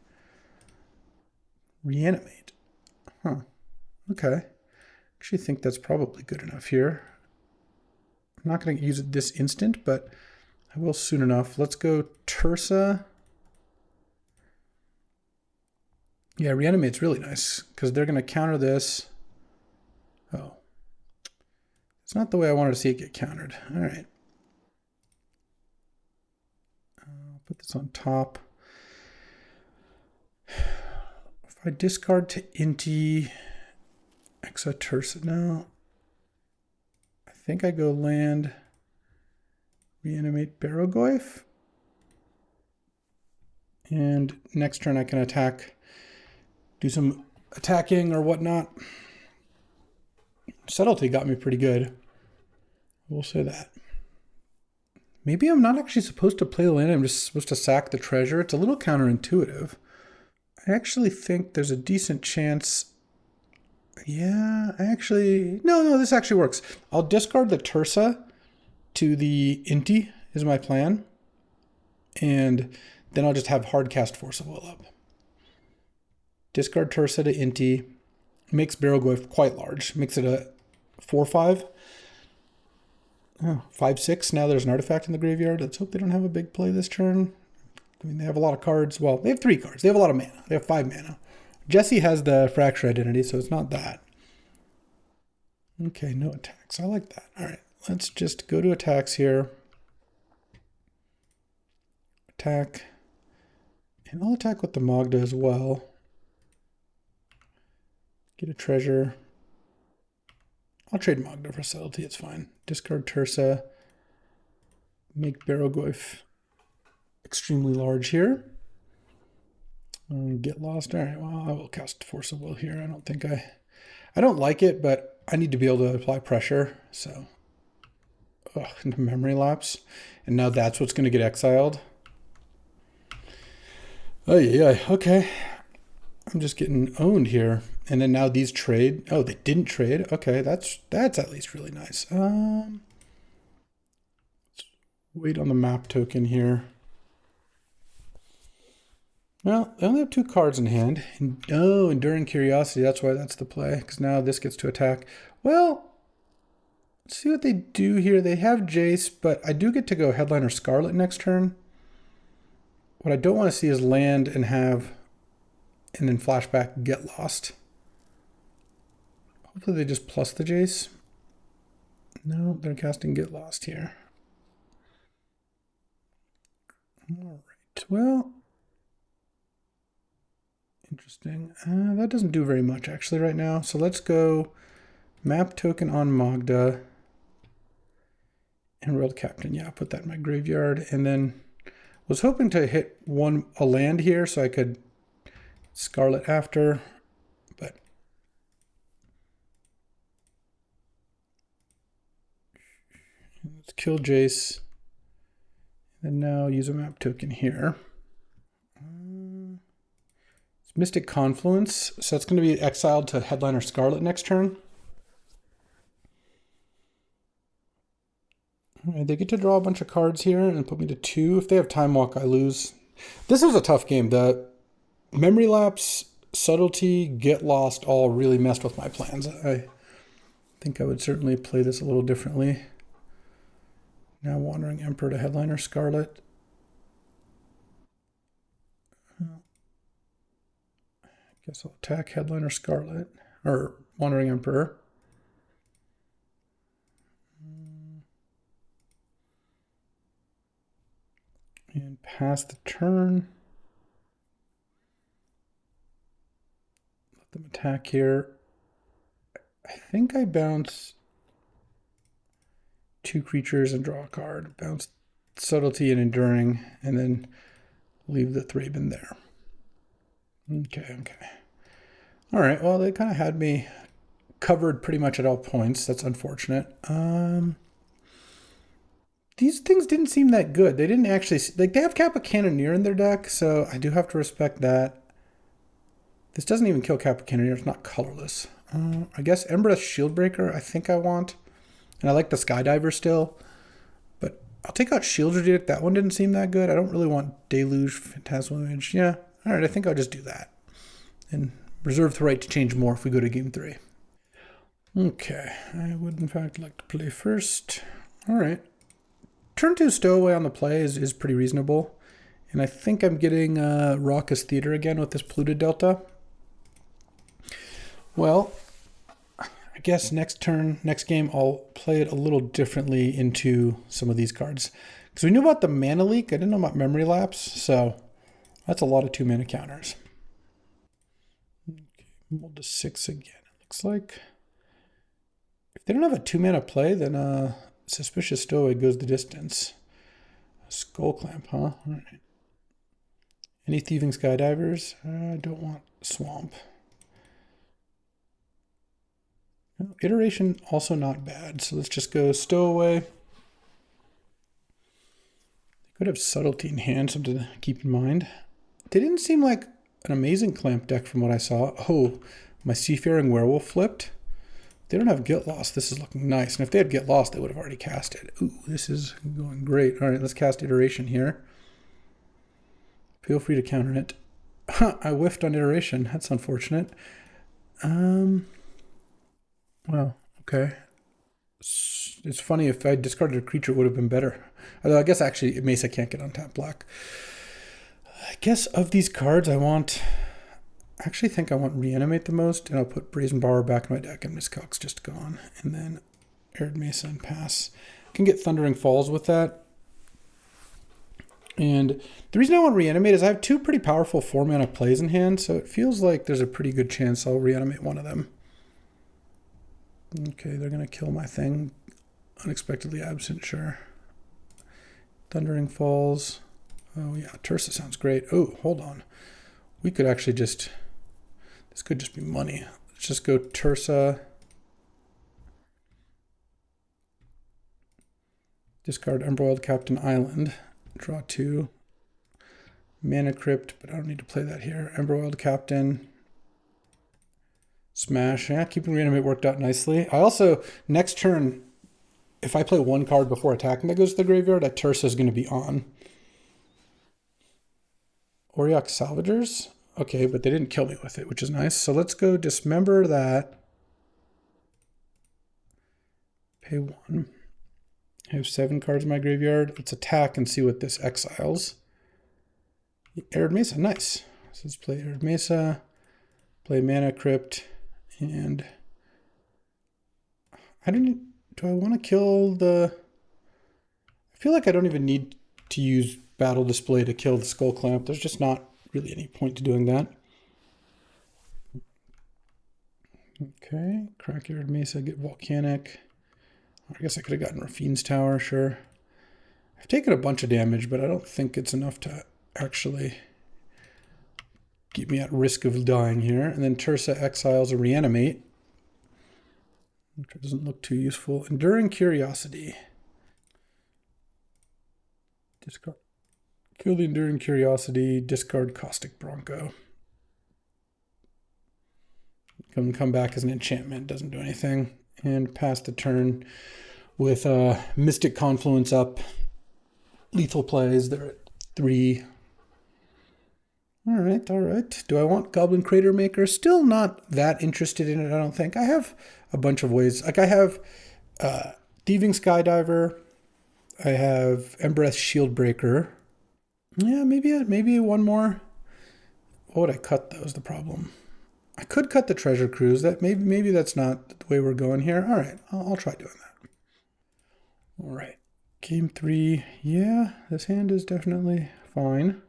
Reanimate. Huh. Okay. Actually think that's probably good enough here. I'm not going to use it this instant, but I will soon enough. Let's go Tursa. Yeah, Reanimate's really nice because they're going to counter this. Oh. It's not the way I wanted to see it get countered. All right. I'll put this on top. If I discard to Inti, Exa Tursa, no. I think I go land, Reanimate Barrogoyf. And next turn I can attack, do some attacking or whatnot. Subtlety got me pretty good. We'll say that. Maybe I'm not actually supposed to play the land. I'm just supposed to sack the treasure. It's a little counterintuitive. I actually think there's a decent chance. Yeah, no, this actually works. I'll discard the Tursa to the Inti is my plan. And then I'll just have hard cast Force of Will up. Discard Tursa to Inti. Makes Barrogoyf quite large. Makes it a 4/5. Oh, 5/6. Now there's an artifact in the graveyard. Let's hope they don't have a big play this turn. I mean, they have a lot of cards. Well, they have 3 cards. They have a lot of mana. They have 5 mana. Jesse has the Fracture Identity, so it's not that. Okay, no attacks. I like that. All right, let's just go to attacks here. Attack. And I'll attack with the Magda as well. Get a treasure. I'll trade Magda for subtlety, it's fine. Discard Tursa. Make Barrogoyf extremely large here. Get lost. All right, well, I will cast Force of Will here. I don't like it, but I need to be able to apply pressure, so. Into Memory Lapse. And now that's what's going to get exiled. Oh, yeah, okay. I'm just getting owned here. And then now these trade. Oh, they didn't trade. Okay, that's at least really nice. Let's wait on the map token here. Well, they only have 2 cards in hand. Oh, Enduring Curiosity. That's why that's the play. Because now this gets to attack. Well, let's see what they do here. They have Jace, but I do get to go Headliner Scarlet next turn. What I don't want to see is land and have, and then flashback Get Lost. Hopefully they just plus the Jace. No, they're casting Get Lost here. All right, well, interesting. That doesn't do very much actually right now. So let's go map token on Magda. And World Captain, yeah, put that in my graveyard. And then was hoping to hit a land here so I could Scarlet after, but let's kill Jace. And now use a map token here. It's Mystic Confluence, so it's going to be exiled to Headliner Scarlet next turn. All right, they get to draw a bunch of cards here and put me to 2. If they have Time Walk, I lose. This was a tough game. The Memory Lapse, Subtlety, Get Lost all really messed with my plans. I think I would certainly play this a little differently. Now Wandering Emperor to Headliner Scarlet. Guess I'll attack Headliner Scarlet, or Wandering Emperor. And pass the turn. Let them attack here. I think I bounce 2 creatures and draw a card. Bounce Subtlety and Enduring, and then leave the Thraben there. Okay. All right, well, they kind of had me covered pretty much at all points. That's unfortunate. These things didn't seem that good. They didn't actually, like, they have Kappa Cannoneer in their deck, so I do have to respect that. This doesn't even kill Kappa Cannoneer. It's not colorless. I guess Embereth Shieldbreaker I think I want. And I like the Skydiver still. But I'll take out Shield's Edict. That one didn't seem that good. I don't really want Deluge, Phantasmal Image. Yeah, all right, I think I'll just do that. And reserve the right to change more if we go to game 3. Okay, I would in fact like to play first. All right. Turn 2 Stowaway on the play is pretty reasonable. And I think I'm getting Raucous Theater again with this Polluted Delta. Well, I guess next game, I'll play it a little differently into some of these cards. Because we knew about the Mana Leak. I didn't know about Memory Lapse. So that's a lot of 2-mana counters. Okay, we'll do 6 again, it looks like. If they don't have a 2-mana play, then Suspicious Stowaway goes the distance. Skull Clamp, huh? All right. Any Thieving Skydivers? I don't want Swamp. Oh, Iteration, also not bad. So let's just go Stowaway. They could have Subtlety in hand, something to keep in mind. They didn't seem like an amazing Clamp deck from what I saw. Oh, my Seafaring Werewolf flipped. They don't have Get Lost. This is looking nice. And if they had Get Lost, they would have already cast it. Ooh, this is going great. All right, let's cast Iteration here. Feel free to counter it. I whiffed on Iteration. That's unfortunate. Well, okay. It's funny, if I discarded a creature, it would have been better. Although I guess actually Mesa can't get on tap black. I guess of these cards, I actually think I want Reanimate the most, and I'll put Brazen Borrower back in my deck, and Miscock's just gone. And then Arid Mesa and pass. I can get Thundering Falls with that. And the reason I want Reanimate is I have 2 pretty powerful 4-mana plays in hand, so it feels like there's a pretty good chance I'll Reanimate one of them. Okay, they're going to kill my thing. Unexpectedly Absent, sure. Thundering Falls. Oh yeah, Tursa sounds great. Oh, hold on. We could actually just... This could just be money. Let's just go Tursa. Discard Embroiled Captain Island. Draw 2. Mana Crypt, but I don't need to play that here. Embroiled Captain. Smash. Yeah, keeping Reanimate worked out nicely. I also, next turn, if I play 1 card before attacking that goes to the graveyard, that Tursa is going to be on. Auriok Salvagers. Okay, but they didn't kill me with it, which is nice. So let's go Dismember that. Pay 1. I have 7 cards in my graveyard. Let's attack and see what this exiles. Arid Mesa, nice. So let's play Arid Mesa, play Mana Crypt, and do I want to kill the... I feel like I don't even need to use Battle Display to kill the Skull Clamp. There's just not really any point to doing that. Okay, crack Arid Mesa, get Volcanic. I guess I could have gotten Rafine's Tower, sure. I've taken a bunch of damage, but I don't think it's enough to actually keep me at risk of dying here. And then Tursa exiles a Reanimate, which doesn't look too useful. Enduring Curiosity. Discard. Kill the Enduring Curiosity, discard Caustic Bronco. Come back as an enchantment, doesn't do anything. And pass the turn with Mystic Confluence up. Lethal plays, they're at 3. All right. Do I want Goblin Crater Maker? Still not that interested in it, I don't think. I have a bunch of ways. Like I have Thieving Skydiver. I have Embereth Shieldbreaker. Yeah, maybe one more. What would I cut though is the problem. I could cut the Treasure Cruise. That maybe that's not the way we're going here. All right, I'll try doing that. All right, game 3. Yeah, this hand is definitely fine.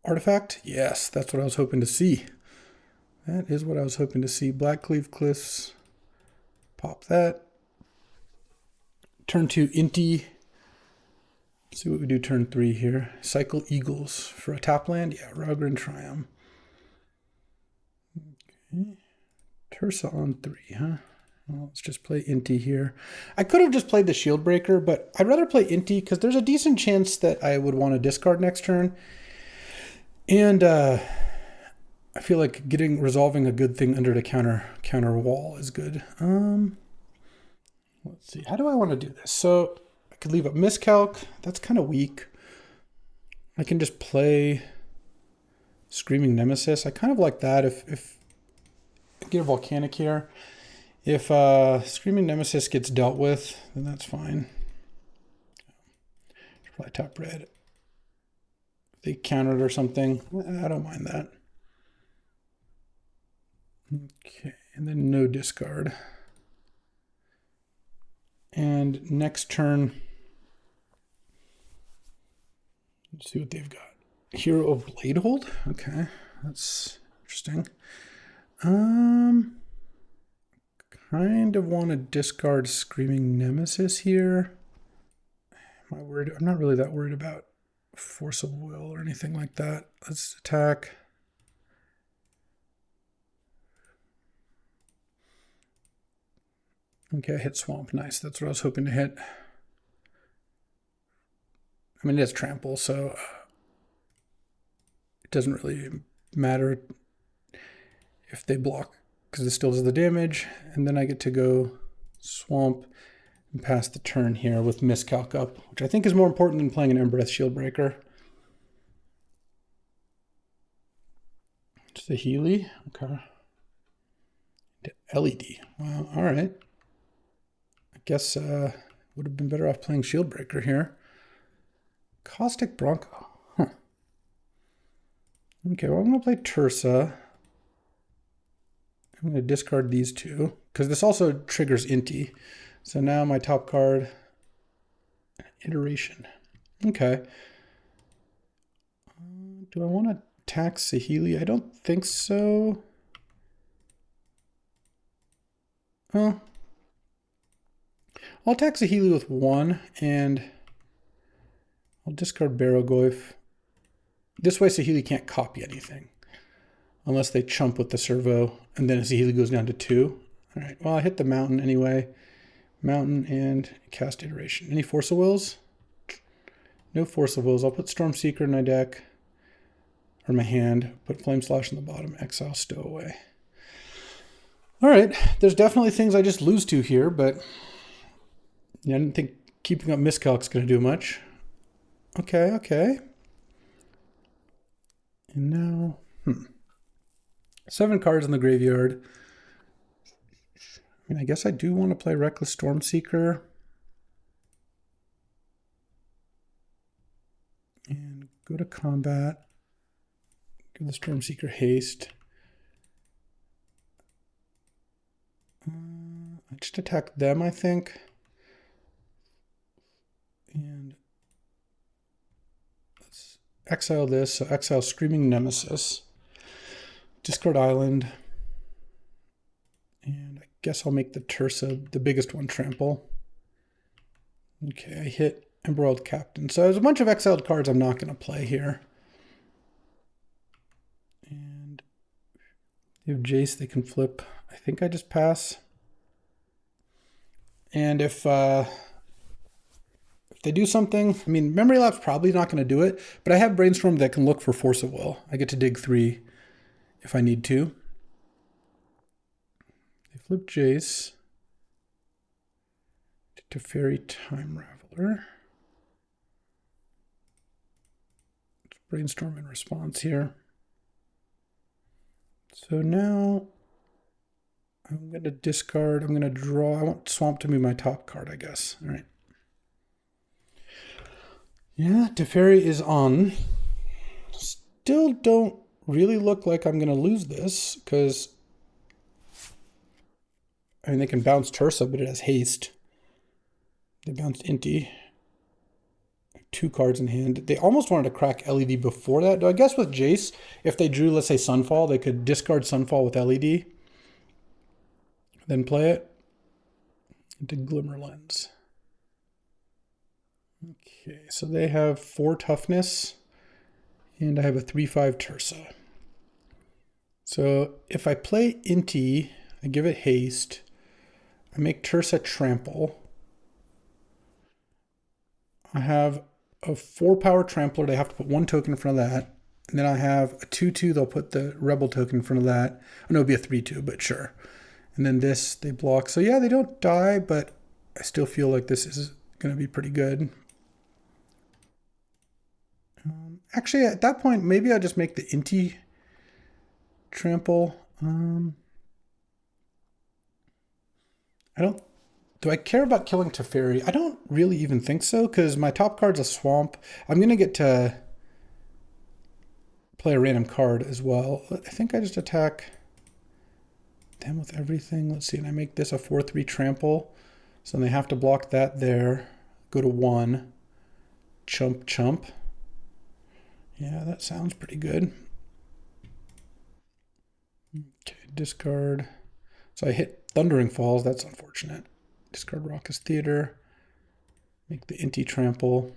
Artifact? Yes, that's what I was hoping to see. That is what I was hoping to see. Blackcleave Cliffs. Pop that. Turn 2, Inti. Let's see what we do turn 3 here. Cycle Eagles for a tap land. Yeah, Rogren Triumph. Okay. Tursa on 3, huh? Well, let's just play Inti here. I could have just played the Shield Breaker, but I'd rather play Inti because there's a decent chance that I would want to discard next turn. And I feel like resolving a good thing under the counter wall is good. Let's see. How do I want to do this? So I could leave a Miscalc. That's kind of weak. I can just play Screaming Nemesis. I kind of like that if I get a Volcanic here. If Screaming Nemesis gets dealt with, then that's fine. Should probably tap red. If they countered or something, I don't mind that. Okay, and then no discard. And next turn, let's see what they've got. Hero of Bladehold? Okay, that's interesting. Kind of want to discard Screaming Nemesis here. Am I worried? I'm not really that worried about Force of Will or anything like that. Let's attack. Okay, I hit Swamp. Nice. That's what I was hoping to hit. I mean, it is trample, so it doesn't really matter if they block because it still does the damage. And then I get to go Swamp and pass the turn here with Miscalc up, which I think is more important than playing an Embereth Shieldbreaker. It's the Healy. Okay. LED. Wow. All right. I guess would have been better off playing Shieldbreaker here. Caustic Bronco. Huh. Okay, well, I'm going to play Tursa. I'm going to discard these two because this also triggers Inti. So now my top card, Iteration. Okay. Do I want to attack Saheeli? I don't think so. Well, I'll attack Saheeli with 1 and I'll discard Barrogoyf. This way Saheeli can't copy anything unless they chump with the servo and then Saheeli goes down to 2. All right, well, I hit the mountain anyway. Mountain and cast Iteration. Any Force of Wills? No Force of Wills. I'll put Stormseeker in my deck or my hand, put Flame Slash in the bottom, exile Stowaway. All right, there's definitely things I just lose to here, but yeah, I didn't think keeping up Miscalc's going to do much. Okay, okay. And now, 7 cards in the graveyard. I mean, I guess I do want to play Reckless Stormseeker. And go to combat. Give the Stormseeker haste. I just attack them, I think. And let's exile this. So exile Screaming Nemesis. Discard Island. And I guess I'll make the Tursa, the biggest one, trample. Okay, I hit Emerald Captain. So there's a bunch of exiled cards I'm not going to play here. And if Jace, they can flip. I think I just pass. And if they do something, I mean, Memory Lapse probably not going to do it, but I have Brainstorm that can look for Force of Will. I get to dig 3 if I need to. They flip Jace to Fairy Time Raveler. Let's Brainstorm in response here. So now I'm going to discard, I'm going to draw, I want Swamp to be my top card, I guess. All right. Yeah, Teferi is on. Still don't really look like I'm going to lose this because, I mean, they can bounce Tursa, but it has haste. They bounced Inti. 2 cards in hand. They almost wanted to crack LED before that. Though I guess with Jace, if they drew, let's say, Sunfall, they could discard Sunfall with LED, then play it into Glimmer Lens. Okay, so they have 4 toughness, and I have a 3/5 Tursa. So if I play Inti, I give it haste, I make Tursa trample. I have a 4-power trampler. They have to put 1 token in front of that. And then I have a 2/2. They'll put the rebel token in front of that. I know it'd be a 3/2, but sure. And then this, they block. So yeah, they don't die, but I still feel like this is going to be pretty good. Actually, at that point, maybe I'll just make the Inti trample. Do I care about killing Teferi? I don't really even think so, because my top card's a swamp. I'm going to get to play a random card as well. I think I just attack them with everything. Let's see, and I make this a 4/3 trample. So they have to block that there. Go to 1. Chump, chump. Yeah, that sounds pretty good. Okay, discard. So I hit Thundering Falls. That's unfortunate. Discard Raucous Theater. Make the Inti trample.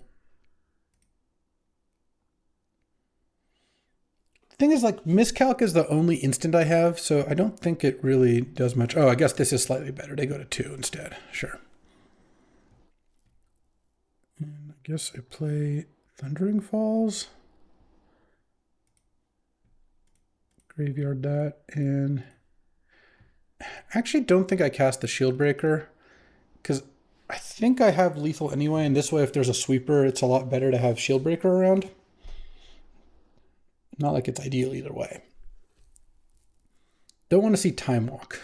The thing is, like, Miscalc is the only instant I have, so I don't think it really does much. Oh, I guess this is slightly better. They go to 2 instead. Sure. And I guess I play Thundering Falls. Graveyard that, and I actually don't think I cast the Shield Breaker, because I think I have lethal anyway, and this way if there's a sweeper, it's a lot better to have Shield Breaker around. Not like it's ideal either way. Don't want to see Time Walk.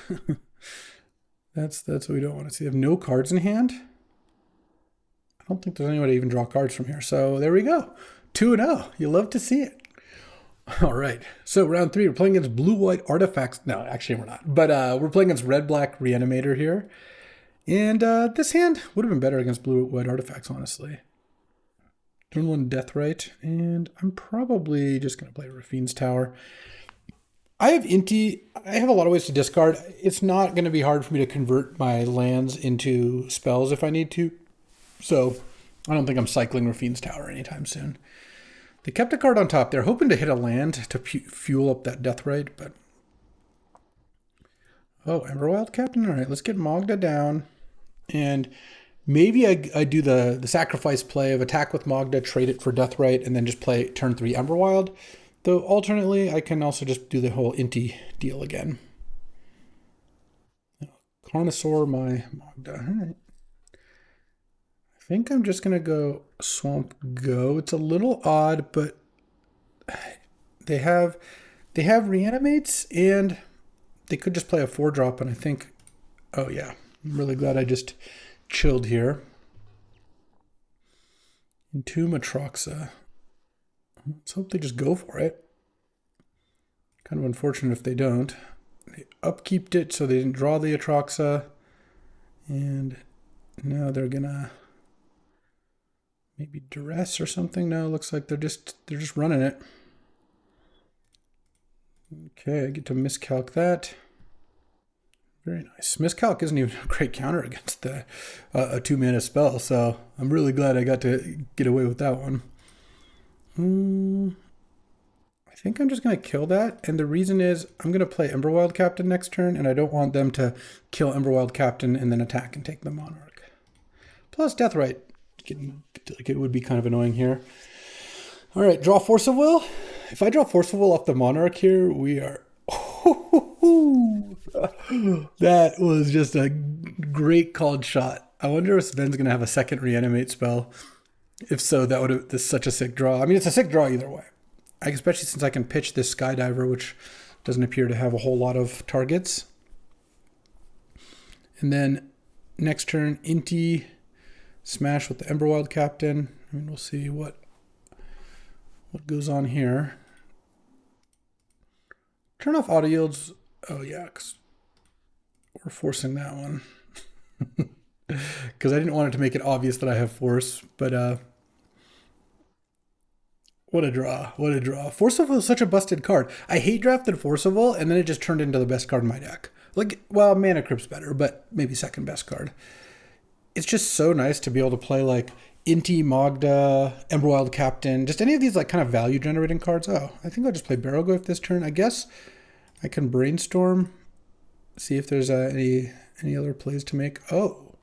That's what we don't want to see. They have no cards in hand. I don't think there's any way to even draw cards from here. So there we go. 2-0. You love to see it. All right, so round 3, we're playing against blue-white artifacts. No, actually we're not. But we're playing against red-black Reanimator here. And this hand would have been better against blue-white artifacts, honestly. Turn 1 Deathrite, and I'm probably just going to play Rafine's Tower. I have Inti. I have a lot of ways to discard. It's not going to be hard for me to convert my lands into spells if I need to. So I don't think I'm cycling Rafine's Tower anytime soon. They kept a card on top. They're hoping to hit a land to fuel up that Deathrite, but... Oh, Emberwild Captain? All right, let's get Magda down. And maybe I do the sacrifice play of attack with Magda, trade it for Deathrite, and then just play turn 3 Emberwild. Though, alternately, I can also just do the whole Inti deal again. Carnosaur my Magda. All right. I think I'm just going to go Swamp Go. It's a little odd, but they have Reanimates, and they could just play a 4-drop, and I think, oh yeah, I'm really glad I just chilled here. Entomb Atroxa. Let's hope they just go for it. Kind of unfortunate if they don't. They upkeeped it, so they didn't draw the Atroxa, and now they're gonna... maybe duress or something. No, looks like they're just running it. Okay, I get to miscalc that. Very nice. Miscalc isn't even a great counter against a 2-mana spell, so I'm really glad I got to get away with that one. I think I'm just going to kill that, and the reason is I'm going to play Emberwild Captain next turn, and I don't want them to kill Emberwild Captain and then attack and take the Monarch. Plus Deathrite. Like it would be kind of annoying here. All right, draw Force of Will. If I draw Force of Will off the Monarch here, we are... That was just a great called shot. I wonder if Sven's going to have a second Reanimate spell. If so, that would have... this is such a sick draw. I mean, it's a sick draw either way. Especially since I can pitch this Skydiver, which doesn't appear to have a whole lot of targets. And then next turn, Inti... smash with the Emberwild Captain. I mean, we'll see what goes on here. Turn off auto yields. Oh yeah, because we're forcing that one. Because I didn't want it to make it obvious that I have force, but what a draw. What a draw. Force of Will is such a busted card. I hate drafted Force of Will, and then it just turned into the best card in my deck. Like, well, Mana Crypt's better, but maybe second best card. It's just so nice to be able to play like Inti, Magda, Emberwild Captain, just any of these like kind of value generating cards. Oh, I think I'll just play Barrowglyph this turn. I guess I can brainstorm, see if there's any other plays to make. Oh,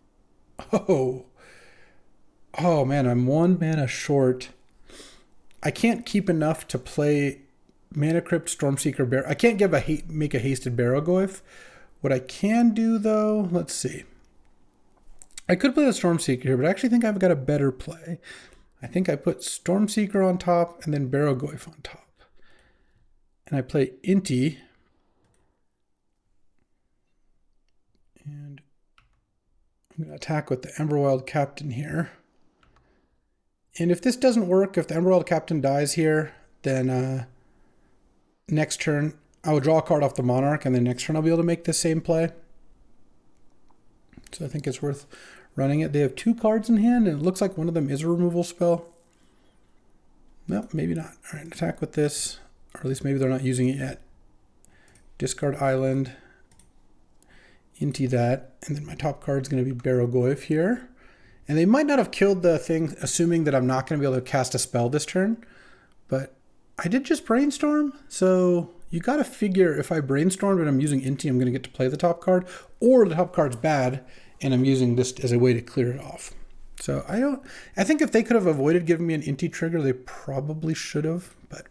man, I'm 1 mana short. I can't keep enough to play Mana Crypt, Stormseeker, Bear. I can't make a hasted Barrowglyph. What I can do though, let's see. I could play the Stormseeker here, but I actually think I've got a better play. I think I put Stormseeker on top and then Barrowglyph on top. And I play Inti. And I'm going to attack with the Emberwild Captain here. And if this doesn't work, if the Emberwild Captain dies here, then next turn I will draw a card off the Monarch, and then next turn I'll be able to make the same play. So I think it's worth running it. They have 2 cards in hand, and it looks like one of them is a removal spell. No, maybe not. All right, attack with this, or at least maybe they're not using it yet. Discard Island, into that, and then my top card is going to be Barrowglyph here. And they might not have killed the thing, assuming that I'm not going to be able to cast a spell this turn, but I did just brainstorm, so you got to figure if I brainstormed and I'm using Inti, I'm going to get to play the top card, or the top card's bad, and I'm using this as a way to clear it off. So I think if they could have avoided giving me an Inti trigger, they probably should have, but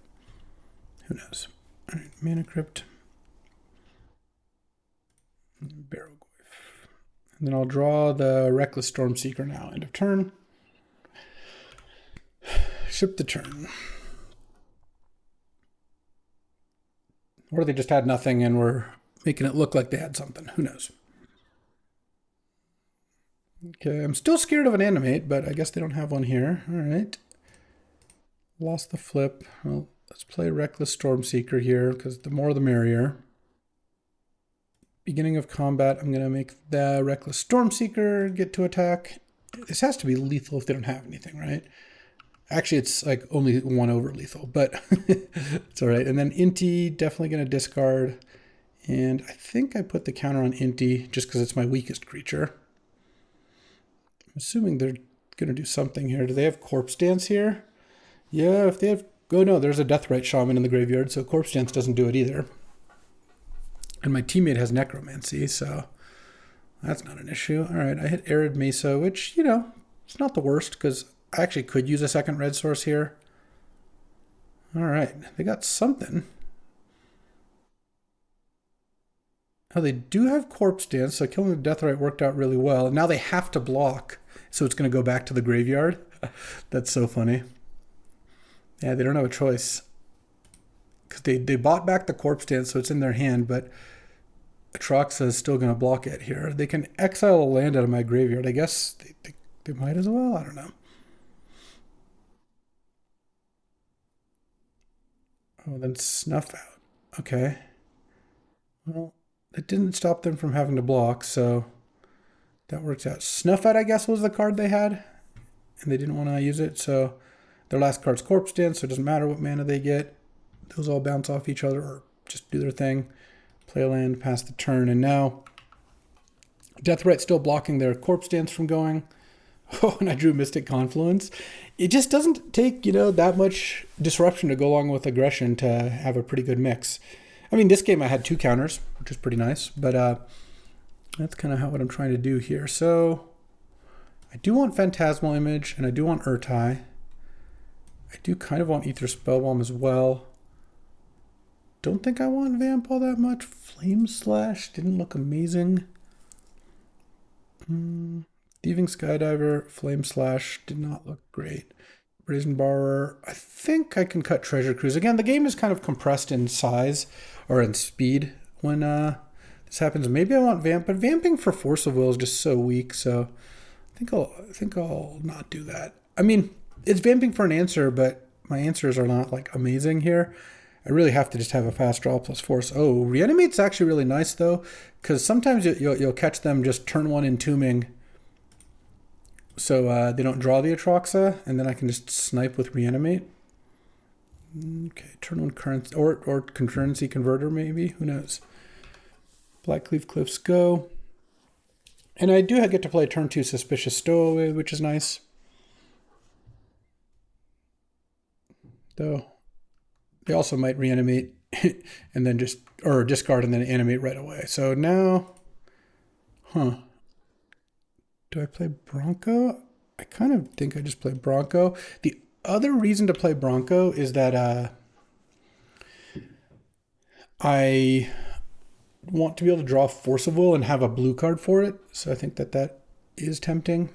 who knows. All right, Mana Crypt, Barrowglyph. And then I'll draw the Reckless Stormseeker now. End of turn. Ship the turn. Or they just had nothing and were making it look like they had something. Who knows? Okay, I'm still scared of an animate, but I guess they don't have one here. All right. Lost the flip. Well, let's play Reckless Stormseeker here, because the more the merrier. Beginning of combat, I'm going to make the Reckless Stormseeker get to attack. This has to be lethal if they don't have anything, right? Actually, it's like only 1 over lethal, but it's all right. And then Inti, definitely going to discard. And I think I put the counter on Inti just because it's my weakest creature. I'm assuming they're going to do something here. Do they have Corpse Dance here? Yeah, if they have... Oh, no, there's a Deathrite Shaman in the graveyard, so Corpse Dance doesn't do it either. And my teammate has Necromancy, so that's not an issue. All right, I hit Arid Mesa, which, you know, it's not the worst because I actually could use a second red source here. All right, they got something. Oh, they do have Corpse Dance, so killing the Deathrite worked out really well. Now they have to block, so it's going to go back to the graveyard. That's so funny. Yeah, they don't have a choice. Because they bought back the Corpse Dance, so it's in their hand, but Atraxa is still going to block it here. They can exile a land out of my graveyard. I guess they might as well. I don't know. Oh, then Snuff Out. Okay. Well, it didn't stop them from having to block, so that works out. Snuff Out, I guess, was the card they had, and they didn't want to use it, so their last card's Corpse Dance, so it doesn't matter what mana they get. Those all bounce off each other or just do their thing. Play a land, pass the turn, and now Deathrite's still blocking their Corpse Dance from going. Oh, and I drew Mystic Confluence. It just doesn't take, that much disruption to go along with aggression to have a pretty good mix. I mean, this game I had 2 counters, which is pretty nice, but that's kind of what I'm trying to do here. So I do want Phantasmal Image, and I do want Urtai. I do kind of want Aether Spellbomb as well. Don't think I want Vamp all that much. Flame Slash didn't look amazing. Thieving Skydiver, Flame Slash did not look great. Brazen Borrower, I think I can cut Treasure Cruise. Again, the game is kind of compressed in size or in speed when this happens. Maybe I want Vamp, but vamping for Force of Will is just so weak, so I think I'll not do that. I mean, it's vamping for an answer, but my answers are not like amazing here. I really have to just have a fast draw plus force. Oh, Reanimate's actually really nice though, because sometimes you'll catch them just turn one entombing, so they don't draw the Atroxa, and then I can just snipe with Reanimate. Okay, turn one currency or concurrency converter maybe. Who knows? Blackcleave Cliffs go. And I do get to play turn 2 Suspicious Stowaway, which is nice. Though they also might reanimate and then or discard and then animate right away. So now, do I play Bronco? I kind of think I just play Bronco. The other reason to play Bronco is that I want to be able to draw Force of Will and have a blue card for it. So I think that is tempting.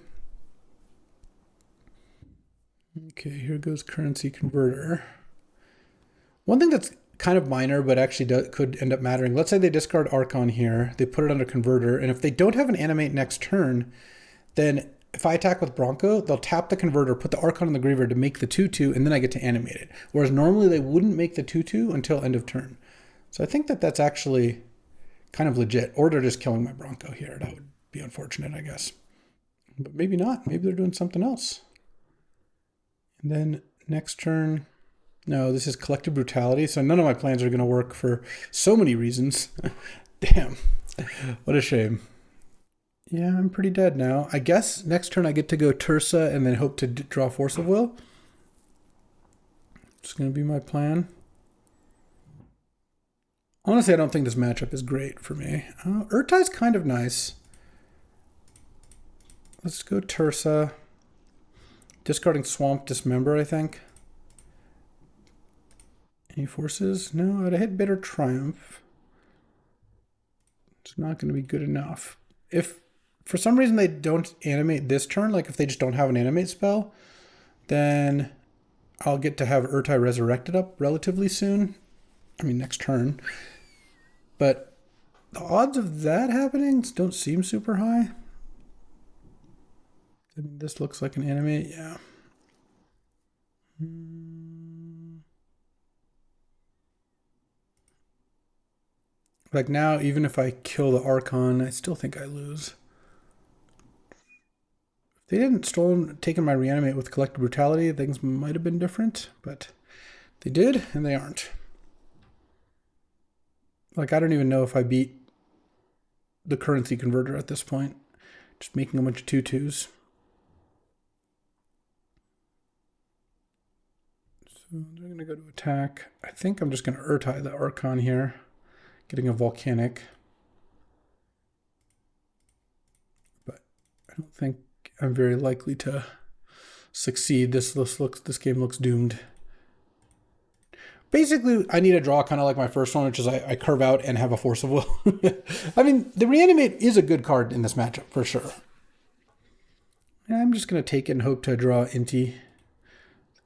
Okay, here goes Currency Converter. One thing that's kind of minor, but actually could end up mattering. Let's say they discard Archon here. They put it under Converter. And if they don't have an animate next turn, then if I attack with Bronco, they'll tap the Converter, put the Archon in the graveyard to make the 2/2, and then I get to animate it. Whereas normally they wouldn't make the 2/2 until end of turn. So I think that's actually kind of legit. Or they're just killing my Bronco here. That would be unfortunate, I guess. But maybe not. Maybe they're doing something else. And then next turn, no, this is Collective Brutality. So none of my plans are going to work for so many reasons. Damn. What a shame. Yeah, I'm pretty dead now. I guess next turn I get to go Tursa and then hope to draw Force of Will. It's going to be my plan. Honestly, I don't think this matchup is great for me. Urtai's kind of nice. Let's go Tursa. Discarding Swamp Dismember, I think. Any forces? No, I'd hit Bitter Triumph. It's not going to be good enough. If for some reason they don't animate this turn, like if they just don't have an animate spell, then I'll get to have Urtai resurrected up relatively soon. I mean, next turn. But the odds of that happening don't seem super high. I mean, this looks like an animate, yeah. Like now, even if I kill the Archon, I still think I lose. If they hadn't taken my reanimate with Collective Brutality, things might have been different, but they did, and they aren't. Like, I don't even know if I beat the Currency Converter at this point. Just making a bunch of 2/2s. So they're going to go to attack. I think I'm just going to Urtai the Archon here. Getting a Volcanic. But I don't think I'm very likely to succeed. This game looks doomed. Basically, I need a draw kind of like my first one, which is I curve out and have a Force of Will. I mean, the Reanimate is a good card in this matchup, for sure. Yeah, I'm just going to take it and hope to draw Inti.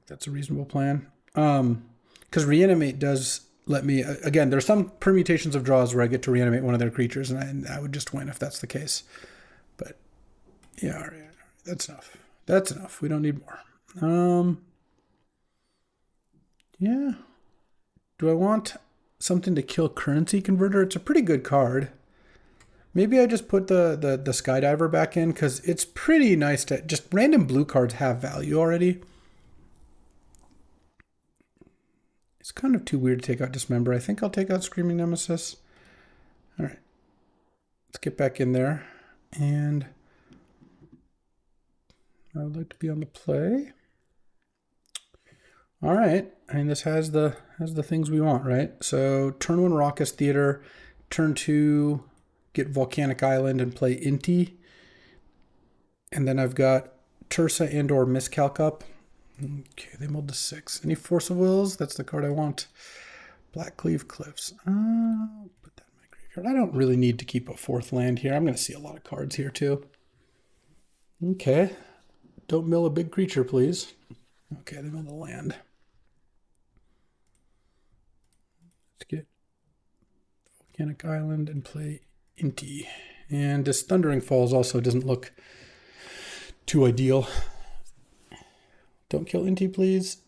That's a reasonable plan. Because Reanimate does let me... Again, there's some permutations of draws where I get to reanimate one of their creatures, and I would just win if that's the case. But, yeah, all right, that's enough. That's enough. We don't need more. Yeah. Do I want something to kill Currency Converter? It's a pretty good card. Maybe I just put the Skydiver back in because it's pretty nice to... Just random blue cards have value already. It's kind of too weird to take out Dismember. I think I'll take out Screaming Nemesis. All right. Let's get back in there. And I would like to be on the play. All right, I mean, this has the things we want, right? So turn 1 Raucous Theater, turn 2 get Volcanic Island and play Inti, and then I've got Tursa and or Miscalc up. Okay, they mulled to 6. Any Force of Wills? That's the card I want. Blackcleave Cliffs. I'll put that in my graveyard. I don't really need to keep a 4th land here. I'm going to see a lot of cards here too. Okay, don't mill a big creature, please. Okay, they milled the land. Let's get Volcanic Island and play Inti. And this Thundering Falls also doesn't look too ideal. Don't kill Inti, please.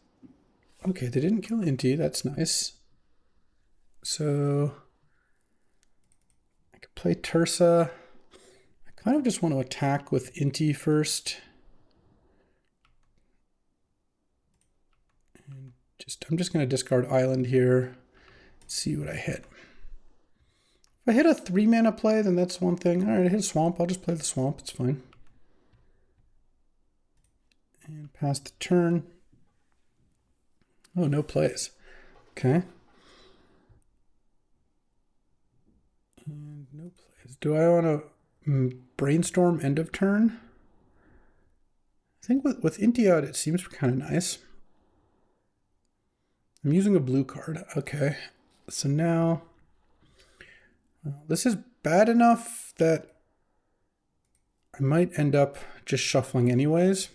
Okay, they didn't kill Inti. That's nice. So I could play Tersa. I kind of just want to attack with Inti first. And I'm just going to discard Island here. See what I hit. If I hit a 3-mana play, then that's one thing. All right, I hit a Swamp. I'll just play the Swamp. It's fine. And pass the turn. Oh, no plays. Okay. And no plays. Do I want to brainstorm end of turn? I think with Inti out, it seems kind of nice. I'm using a blue card. Okay. So now, this is bad enough that I might end up just shuffling anyways.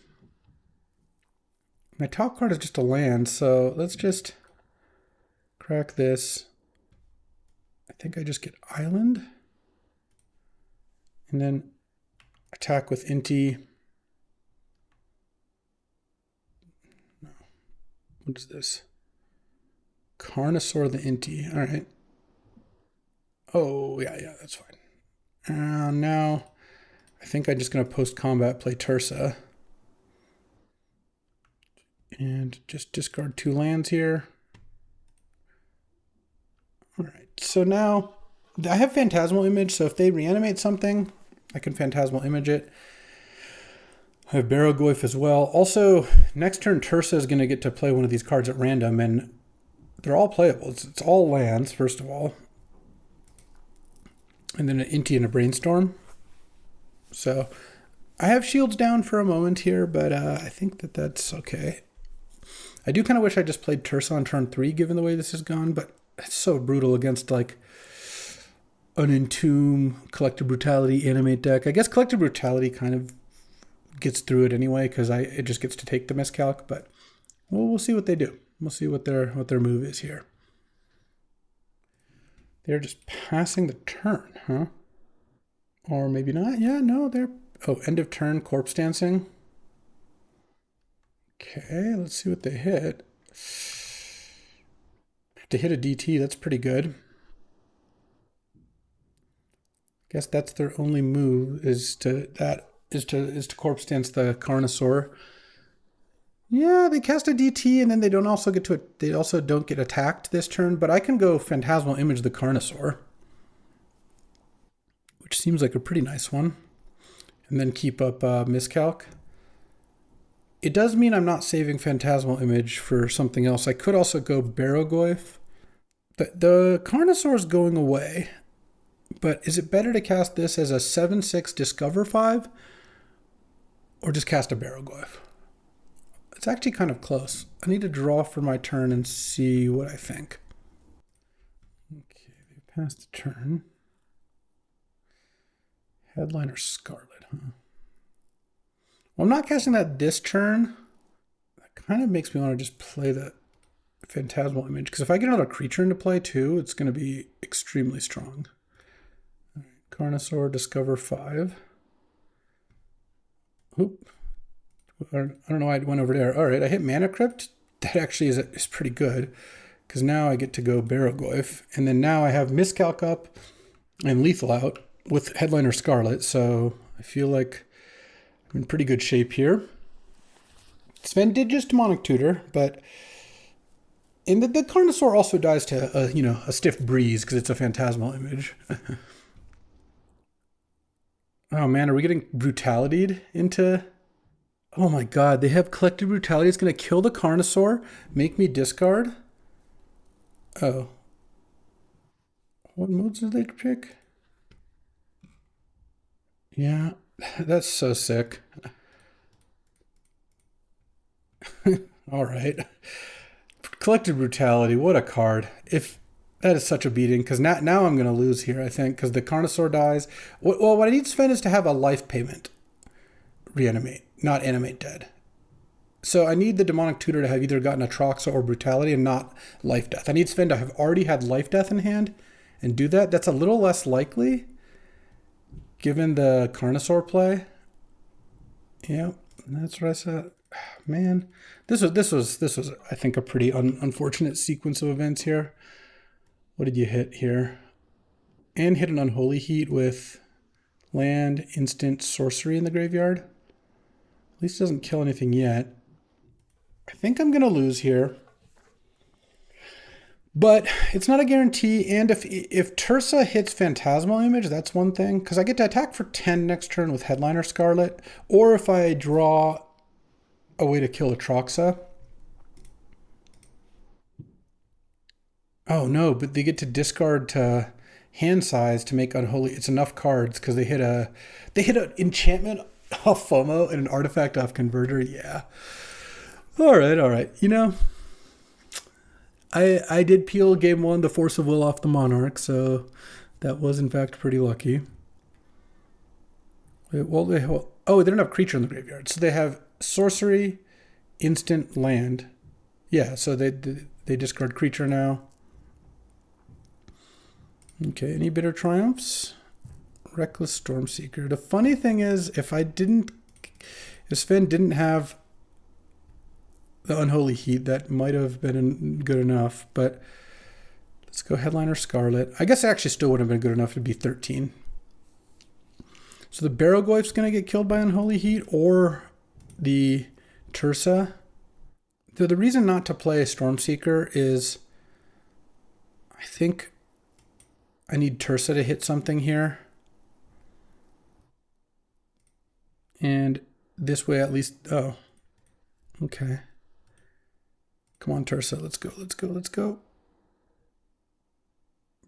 My top card is just a land, so let's just crack this. I think I just get Island. And then attack with Inti. No. What is this? Carnosaur the Inti. All right. Oh, yeah, that's fine. Now, I think I'm just going to post-combat play Tersa. And just discard 2 lands here. All right, so now I have Phantasmal Image, so if they reanimate something, I can Phantasmal Image it. I have Barrowgoyf as well. Also, next turn, Tersa is going to get to play one of these cards at random, and they're all playable. It's all lands, first of all. And then an Inti and a Brainstorm. So I have shields down for a moment here, but I think that's okay. I do kind of wish I just played Tersa on turn 3, given the way this has gone, but it's so brutal against like an Entomb, Collective Brutality, Animate deck. I guess Collective Brutality kind of gets through it anyway because it just gets to take the miscalc, but we'll see what they do. We'll see what their move is here. They're just passing the turn, huh? Or maybe not. Yeah, no, they're... Oh, end of turn, Corpse Dancing. Okay, let's see what they hit. To hit a DT, that's pretty good. Guess that's their only move is to Corpse Dance the Carnosaur. Yeah, they cast a DT and then they also don't get attacked this turn, but I can go Phantasmal Image the Carnosaur, which seems like a pretty nice one. And then keep up Miscalc. It does mean I'm not saving Phantasmal Image for something else. I could also go Barrowgoyf. The Carnosaur is going away, but is it better to cast this as a 7/6 Discover 5 or just cast a Barrowgoyf? It's actually kind of close. I need to draw for my turn and see what I think. Okay, they passed the turn. Headliner Scarlet, huh? Well, I'm not casting that this turn. That kind of makes me want to just play the Phantasmal Image, because if I get another creature into play too, it's going to be extremely strong. All right, Carnosaur, Discover 5. Oop. I don't know why I went over there. All right, I hit Mana Crypt. That actually is pretty good, because now I get to go Barrowgoyf, and then now I have Miscalc up and Lethal out with Headliner Scarlet, so I feel like I'm in pretty good shape here. Sven did just Demonic Tutor, but the Carnosaur also dies to a stiff breeze because it's a Phantasmal Image. Oh man, are we getting Brutality'd into... Oh my god, they have Collective Brutality. It's going to kill the Carnosaur, make me discard. Oh. What modes did they pick? Yeah, that's so sick. All right. Collective Brutality, what a card. If that is such a beating, because now I'm going to lose here, I think, because the Carnosaur dies. Well, what I need Sven is to have a life payment reanimate, not animate dead. So I need the Demonic Tutor to have either gotten a Troxa or Brutality and not life death. I need Sven to have already had life death in hand and do that. That's a little less likely given the Carnosaur play. Yeah, that's what I said. Man, this was I think a pretty unfortunate sequence of events here. What did you hit here? And hit an Unholy Heat with land, instant, sorcery in the graveyard. At least it doesn't kill anything yet. I think I'm going to lose here. But it's not a guarantee, and if Tersa hits Phantasmal Image, that's one thing, because I get to attack for 10 next turn with Headliner Scarlet, or if I draw a way to kill Atraxa. Oh no, but they get to discard to hand size to make Unholy. It's enough cards because they hit an enchantment off FOMO and an artifact off Converter. Yeah. All right. You know, I did peel game 1 the Force of Will off the Monarch, so that was in fact pretty lucky. Well, they don't have creature in the graveyard, so they have sorcery, instant, land. Yeah, so they discard creature now. Okay, any Bitter Triumphs? Reckless Stormseeker. The funny thing is, if Sven didn't have the Unholy Heat, that might have been good enough, but let's go Headliner Scarlet. I guess it actually still would have been good enough to be 13. So the Barrowgoyf's going to get killed by Unholy Heat or the Tersa. The reason not to play Stormseeker is I think I need Tersa to hit something here. And this way at least, oh, okay. Come on, Tersa, let's go.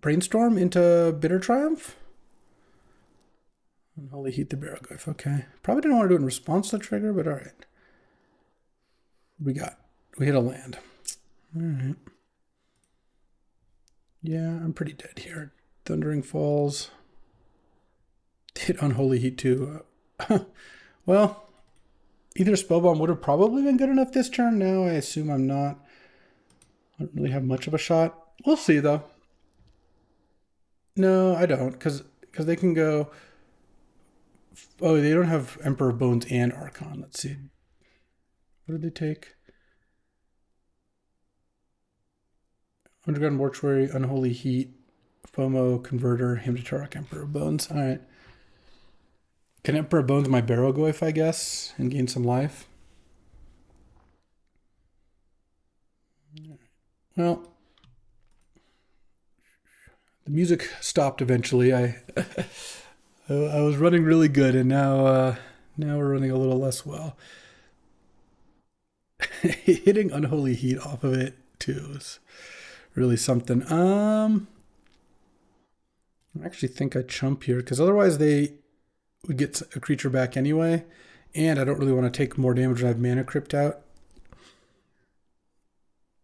Brainstorm into Bitter Triumph? Unholy Heat the Barrowgoyf, okay. Probably didn't want to do it in response to the trigger, but all right. We hit a land. All right. Yeah, I'm pretty dead here. Thundering Falls. Hit Unholy Heat too. Well, either Spellbomb would have probably been good enough this turn. Now I assume I'm not. I don't really have much of a shot. We'll see though. No, I don't, because they can go. Oh, they don't have Emperor Bones and Archon. Let's see. What did they take? Underground Mortuary, Unholy Heat, FOMO, Converter, Hymn to Turok, Emperor Bones. All right. Can Emperor Bones my Barrowgoyf, I guess, and gain some life? Well, the music stopped eventually. I was running really good, and now we're running a little less well. Hitting Unholy Heat off of it too is really something. I actually think I chump here because otherwise they would get a creature back anyway, and I don't really want to take more damage when I have Mana Crypt out.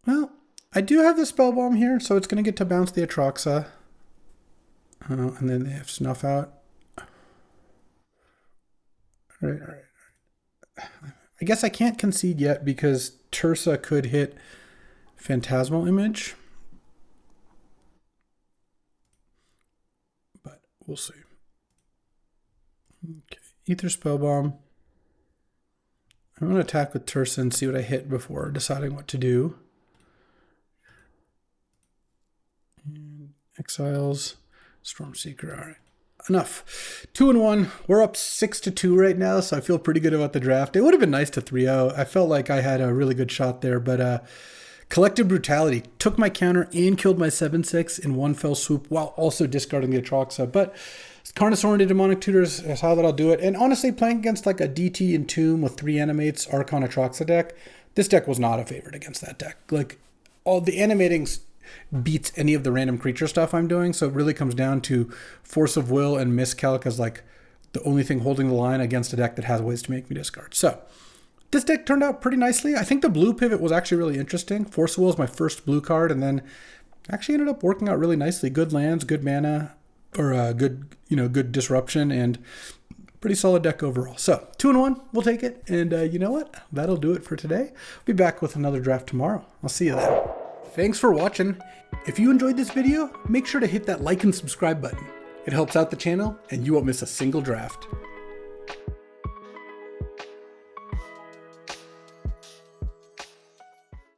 Well, I do have the Spellbomb here, so it's going to get to bounce the Atraxa. And then they have Snuff out. All right. I guess I can't concede yet because Tersa could hit Phantasmal Image. But we'll see. Okay, Ether Spellbomb. I'm going to attack with Tersa and see what I hit before deciding what to do. And Exiles, Stormseeker. All right, enough. 2-1. We're up 6-2 right now, so I feel pretty good about the draft. It would have been nice to 3-0. I felt like I had a really good shot there, but Collective Brutality took my counter and killed my 7/6 in one fell swoop while also discarding the Atraxa. But Carnosaur into Demonic Tutors is how that I'll do it. And honestly, playing against like a DT and Tomb with 3 animates, Archon Atraxa deck, this deck was not a favorite against that deck. Like, all the animating beats any of the random creature stuff I'm doing, so it really comes down to Force of Will and Miscalc as like the only thing holding the line against a deck that has ways to make me discard. So this deck turned out pretty nicely. I think the blue pivot was actually really interesting. Force of Will is my first blue card, and then actually ended up working out really nicely. Good lands, good mana, or good disruption, and pretty solid deck overall. So 2-1, we'll take it. And you know what? That'll do it for today. Be back with another draft tomorrow. I'll see you then. Thanks for watching. If you enjoyed this video, make sure to hit that like and subscribe button. It helps out the channel, and you won't miss a single draft.